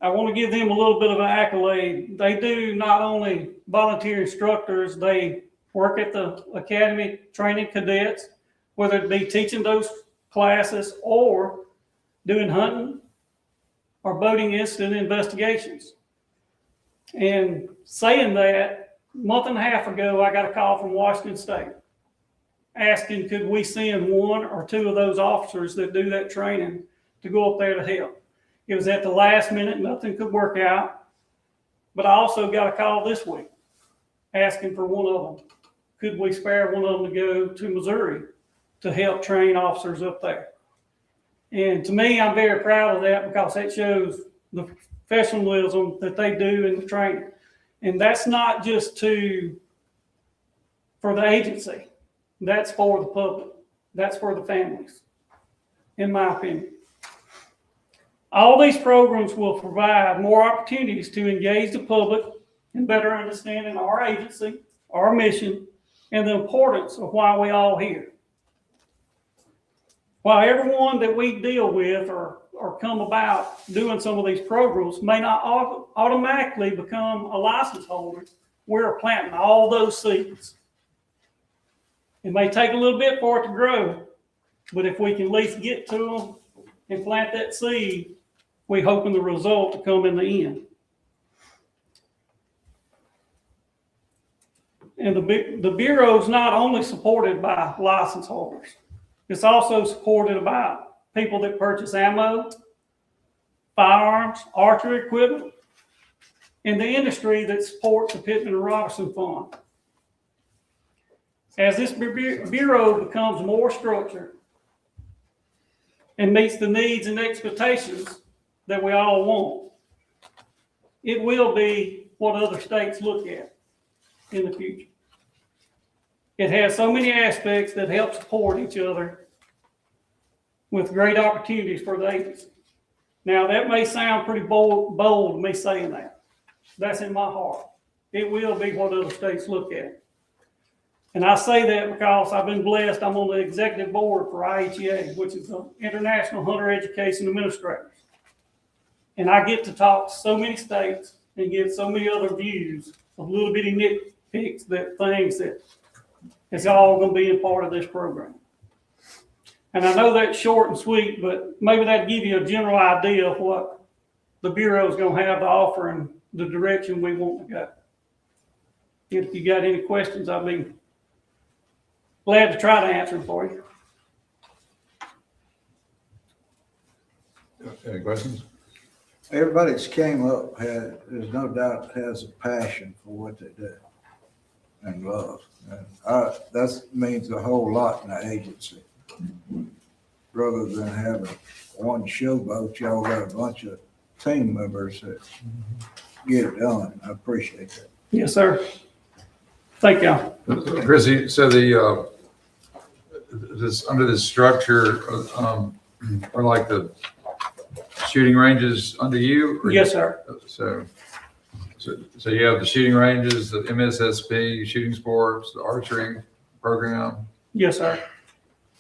I want to give them a little bit of an accolade. They do not only volunteer instructors, they work at the academy training cadets, whether it be teaching those classes or doing hunting or boating incident investigations. And saying that, a month and a half ago, I got a call from Washington State asking could we send 1 or 2 of those officers that do that training to go up there to help. It was at the last minute, nothing could work out. But I also got a call this week asking for 1 of them. Could we spare 1 of them to go to Missouri to help train officers up there? And to me, I'm very proud of that because that shows the professionalism that they do in the training. And that's not just for the agency. That's for the public. That's for the families, in my opinion. All these programs will provide more opportunities to engage the public in better understanding our agency, our mission, and the importance of why we all here. while everyone that we deal with or come about doing some of these programs may not automatically become a license holder, we're planting all those seeds. It may take a little bit for it to grow, but if we can at least get to them and plant that seed, we hoping the result to come in the end. And the Bureau is not only supported by license holders, it's also supported by people that purchase ammo, firearms, archery equipment, and the industry that supports the Pittman and Robertson Fund. As this Bureau becomes more structured and meets the needs and expectations that we all want, it will be what other states look at in the future. It has so many aspects that help support each other with great opportunities for the agency. Now, that may sound pretty bold me saying that. That's in my heart. It will be what other states look at. And I say that because I've been blessed. I'm on the executive board for IHEA, which is the International Hunter Education Administrators. And I get to talk to so many states and get so many other views of little bitty nitpicks, that things that it's all going to be a part of this program. And I know that's short and sweet, but maybe that'd give you a general idea of what the Bureau is going to have to offer and the direction we want to go. If you got any questions, I'll be glad to try to answer them for you. Any questions? Everybody that's came up there's no doubt, has a passion for what they do and love. And that means a whole lot in the agency. Rather than having one showboat, y'all got a bunch of team members that get it done. I appreciate that. Yes, sir. Thank y'all. Chrissy, so under this structure, are like the shooting ranges under you? Yes, sir. So you have the shooting ranges, the MSSP, shooting sports, the archery program. Yes, sir.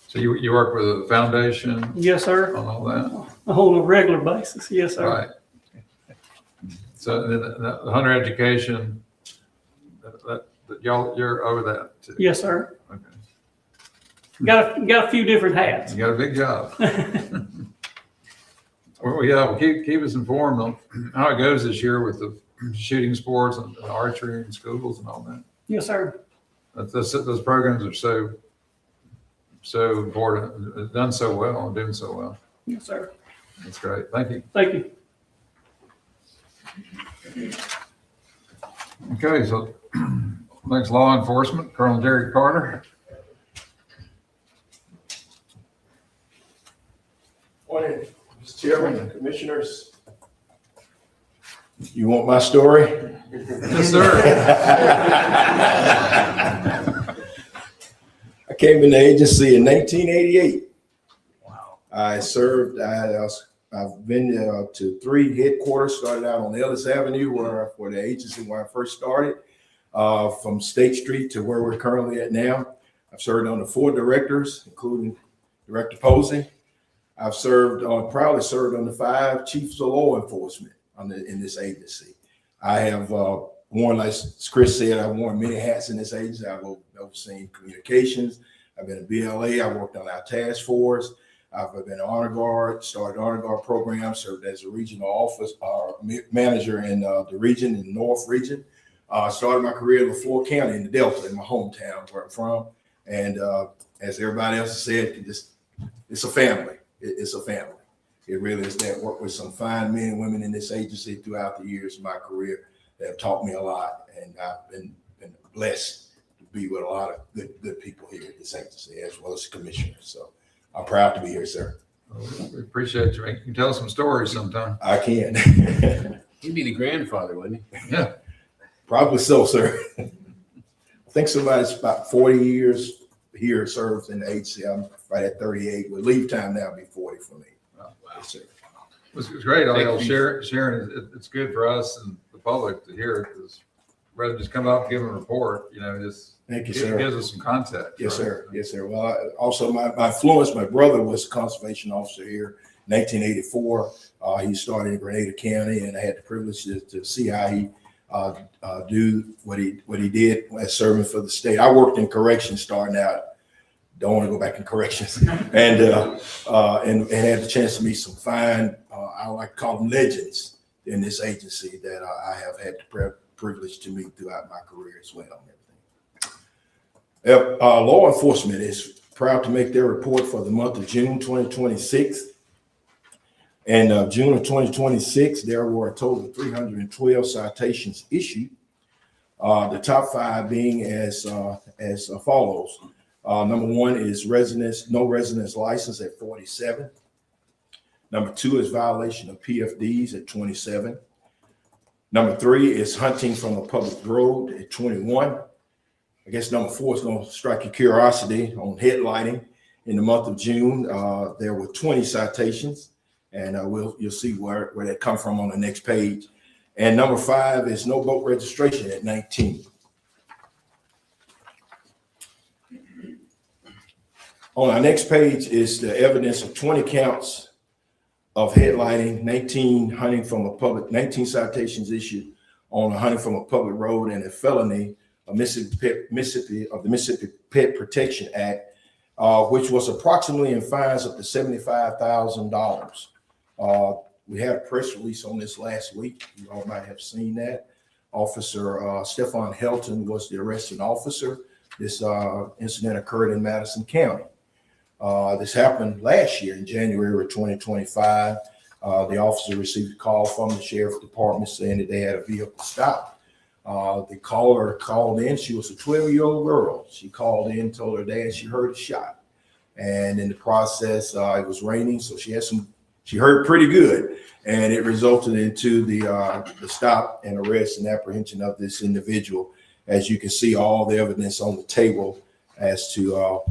So you work with a foundation Yes, sir. on all that? On a regular basis. Yes, sir. Right. So the hunter education, that you're over that too? Yes, sir. Okay. Got a few different hats. You got a big job. Well, yeah, well, keep us informed on how it goes this year with the shooting sports and archery and schools and all that. Yes, sir. Those programs are so important. It's done so well and doing so well. Yes, sir. That's great. Thank you. Thank you. Okay, so next, law enforcement, Colonel Jerry Carter. Morning, Mr. Chairman and Commissioners. You want my story? Yes, sir. I came in the agency in 1988. Wow. I've been to 3 headquarters. Started out on Ellis Avenue where the agency when I first started, from State Street to where we're currently at now. I've served on the 4 directors, including Director Posey. I've proudly served on the 5 chiefs of law enforcement in this agency. I have worn, like Chris said, I've worn many hats in this agency. I've overseen communications. I've been a BLA. I worked on our task force. I've been an honor guard, started honor guard program, served as a regional office manager in the region, in the North region. Started my career in LaFleur County in the Delta, in my hometown where I'm from. And as everybody else has said, it's a family. It's a family. It really is that. Work with some fine men and women in this agency throughout the years of my career that have taught me a lot. And I've been blessed to be with a lot of good people here at this agency, as well as the commissioner. So I'm proud to be here, sir. We appreciate you. You can tell some stories sometime. I can. He'd be the grandfather, wouldn't he? Yeah. Probably so, sir. I think somebody's about 40 years here serves in the agency. I'm right at 38. With leave time now, it'll be 40 for me. Wow. Yes, sir. It's great. All y'all sharing. It's good for us and the public to hear it because rather than just come up and give a report, just Thank you, it sir. gives us some context. Yes, right? sir. Yes, sir. Well, also my influence, my brother was a conservation officer here in 1984. He started in Grenada County, and I had the privilege to see how he do what he did as serving for the state. I worked in corrections starting out. Don't want to go back in corrections, and had the chance to meet some fine, I like to call them legends in this agency that I have had the privilege to meet throughout my career as well. Law enforcement is proud to make their report for the month of June 2026. And June of 2026, there were a total of 312 citations issued. The top 5 being as follows. Number 1 is no residence license at 47. Number 2 is violation of PFDs at 27. Number 3 is hunting from a public road at 21. I guess number 4 is going to strike your curiosity on headlighting. In the month of June, there were 20 citations, and you'll see where that come from on the next page. And number 5 is no boat registration at 19. On our next page is the evidence of 20 counts of headlighting, 19 citations issued on hunting from a public road, and a felony of Mississippi Pet Protection Act, which was approximately in fines up to $75,000. We had a press release on this last week. You all might have seen that. Officer Stephen Helton was the arresting officer. This incident occurred in Madison County. This happened last year in January of 2025. The officer received a call from the sheriff's department saying that they had a vehicle stopped. The caller called in. She was a 12-year-old girl. She called in, told her dad she heard a shot. And in the process, it was raining, so she heard pretty good. And it resulted into the stop and arrest and apprehension of this individual. As you can see, all the evidence on the table as to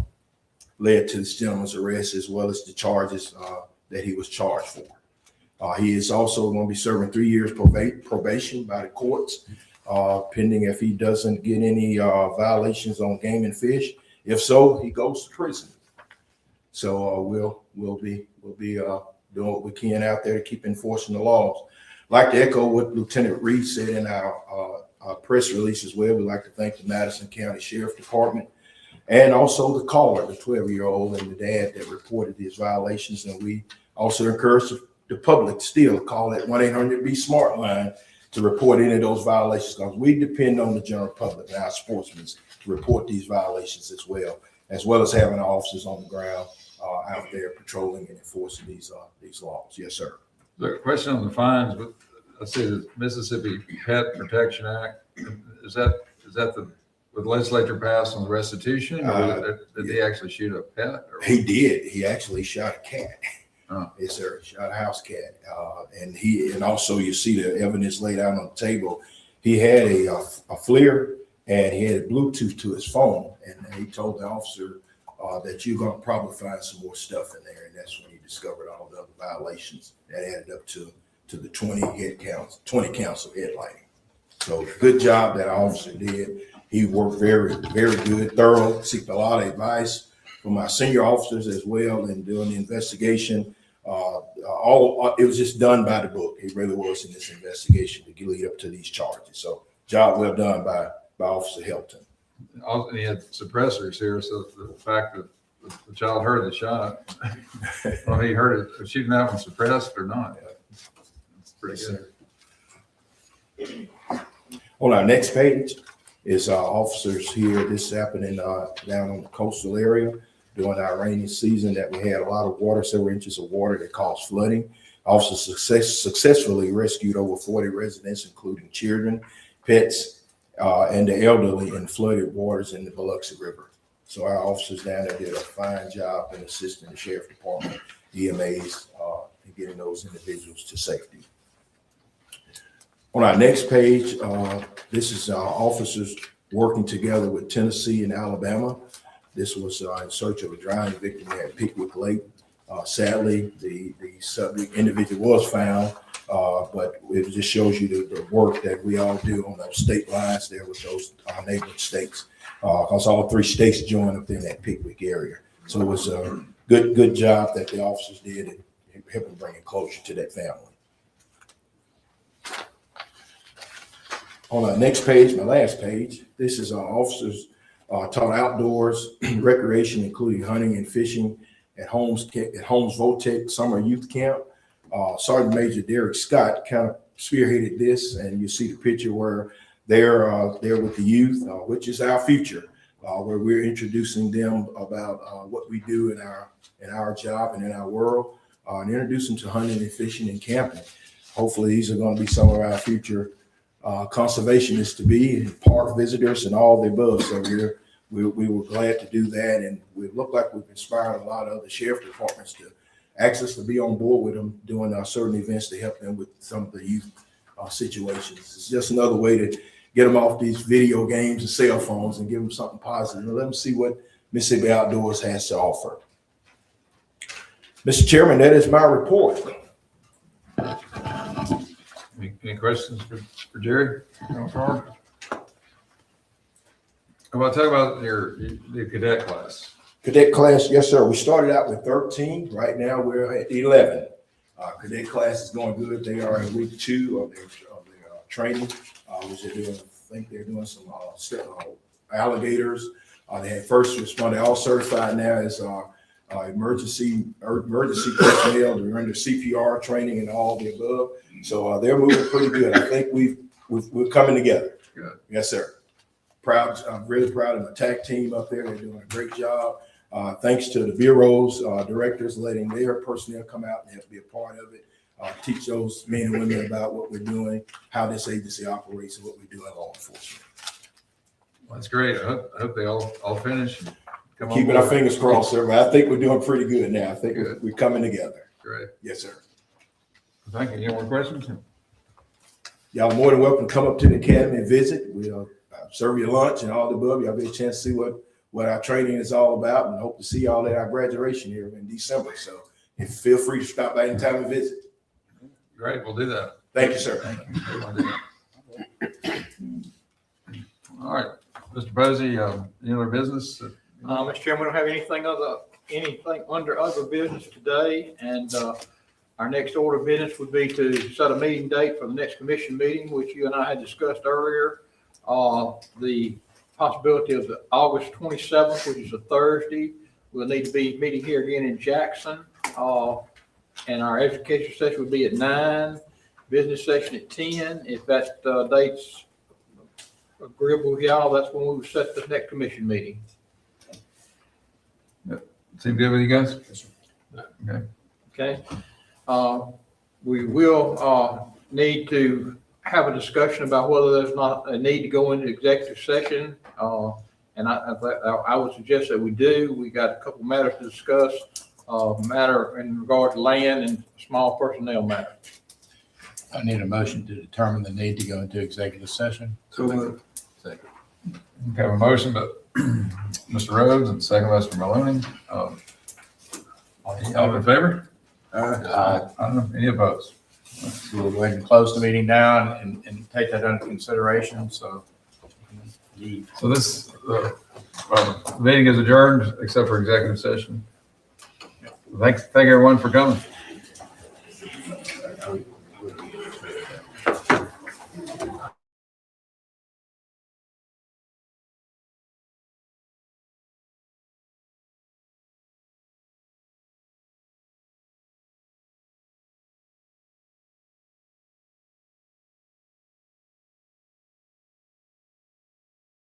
led to this gentleman's arrest, as well as the charges that he was charged for. He is also going to be serving 3 years probation by the courts, pending if he doesn't get any violations on game and fish. If so, he goes to prison. So we'll be doing what we can out there to keep enforcing the laws. I'd like to echo what Lieutenant Reed said in our press release as well. We'd like to thank the Madison County Sheriff Department, and also the caller, the 12-year-old, and the dad that reported these violations. And we also encourage the public still call that 1-800-BE-SMART line to report any of those violations, because we depend on the general public and our sportsmen to report these violations as well as having our officers on the ground out there patrolling and enforcing these laws. Yes, sir. The question on the fines, but let's see, the Mississippi Pet Protection Act, is that the legislature passed on the restitution, or did he actually shoot a pet? Or? He did. He actually shot a cat. Oh. Yes, sir. Shot a house cat. And also you see the evidence laid out on the table. He had a FLIR, and he had a Bluetooth to his phone. And he told the officer that you're going to probably find some more stuff in there. And that's when he discovered all the other violations that added up to the 20 counts of headlighting. So good job that our officer did. He worked very, very good, thorough, seeked a lot of advice from our senior officers as well in doing the investigation. It was just done by the book. It really was in this investigation to lead up to these charges. So job well done by Officer Helton. Also, he had suppressors here, so the fact that the child heard the shot, well, he heard it, was shooting that one suppressed or not? It's pretty good. On our next page is our officers here. This happening down on the coastal area during our rainy season that we had a lot of water, several inches of water that caused flooding. Officers successfully rescued over 40 residents, including children, pets, and the elderly in flooded waters in the Biloxi River. So our officers down there did a fine job in assisting the Sheriff Department, EMAs, in getting those individuals to safety. On our next page, this is our officers working together with Tennessee and Alabama. This was in search of a drowning victim at Pickwick Lake. Sadly, the subject individual was found, But it just shows you the work that we all do on those state lines there with those neighboring states. Because all 3 states joined up in that Pickwick area. So it was a good job that the officers did in helping bring closure to that family. On our next page, my last page, this is our officers taught outdoors recreation, including hunting and fishing at Holmes Votech Summer Youth Camp. Sergeant Major Derek Scott kind of spearheaded this, and you see the picture where they're with the youth, which is our future, where we're introducing them about what we do in our job and in our world, and introduce them to hunting and fishing and camping. Hopefully, these are going to be some of our future conservationists to be, and park visitors and all the above. So we were glad to do that, and we look like we've inspired a lot of other sheriff departments to ask us to be on board with them doing certain events to help them with some of the youth situations. It's just another way to get them off these video games and cell phones and give them something positive and let them see what Mississippi Outdoors has to offer. Mr. Chairman, that is my report. Any questions for Jerry? How about talk about the cadet class? Cadet class, yes, sir. We started out with 13. Right now we're at 11. Cadet class is going good. They are in week 2 of their training, which they're doing. I think they're doing some alligators. They had first responder, all certified now as emergency personnel. They're under CPR training and all the above. So they're moving pretty good. I think we're coming together. Good. Yes, sir. Proud. I'm really proud of my TAC team up there. They're doing a great job. Thanks to the bureaus, directors letting their personnel come out and have to be a part of it. Teach those men and women about what we're doing, how this agency operates, and what we do in law enforcement. Well, that's great. I hope they all finish. Keeping our fingers crossed, sir. I think we're doing pretty good now. I think we're coming together. Great. Yes, sir. Thank you. Any more questions? Y'all more than welcome to come up to the academy and visit. We'll serve you lunch and all the above. Y'all get a chance to see what our training is all about, and hope to see y'all at our graduation here in December. So feel free to stop by anytime and visit. Great. We'll do that. Thank you, sir. Thank you. All right. Mr. Posey, any other business? Mr. Chairman, we don't have anything under other business today, and our next order of business would be to set a meeting date for the next commission meeting, which you and I had discussed earlier. The possibility of the August 27th, which is a Thursday. We'll need to be meeting here again in Jackson. And our education session would be at 9, business session at 10. If that date's agreeable with y'all, that's when we would set the next commission meeting. Seem good with you guys? Yes, sir. Okay. We will need to have a discussion about whether there's not a need to go into executive session. And I would suggest that we do. We got a couple matters to discuss, matter in regard to land and small personnel matter. I need a motion to determine the need to go into executive session. So second. Okay, a motion, but Mr. Rhodes and second Mr. Maloney. All in favor? Any opposed? So we'll go ahead and close the meeting down and take that under consideration. So this meeting is adjourned except for executive session. Thank everyone for coming.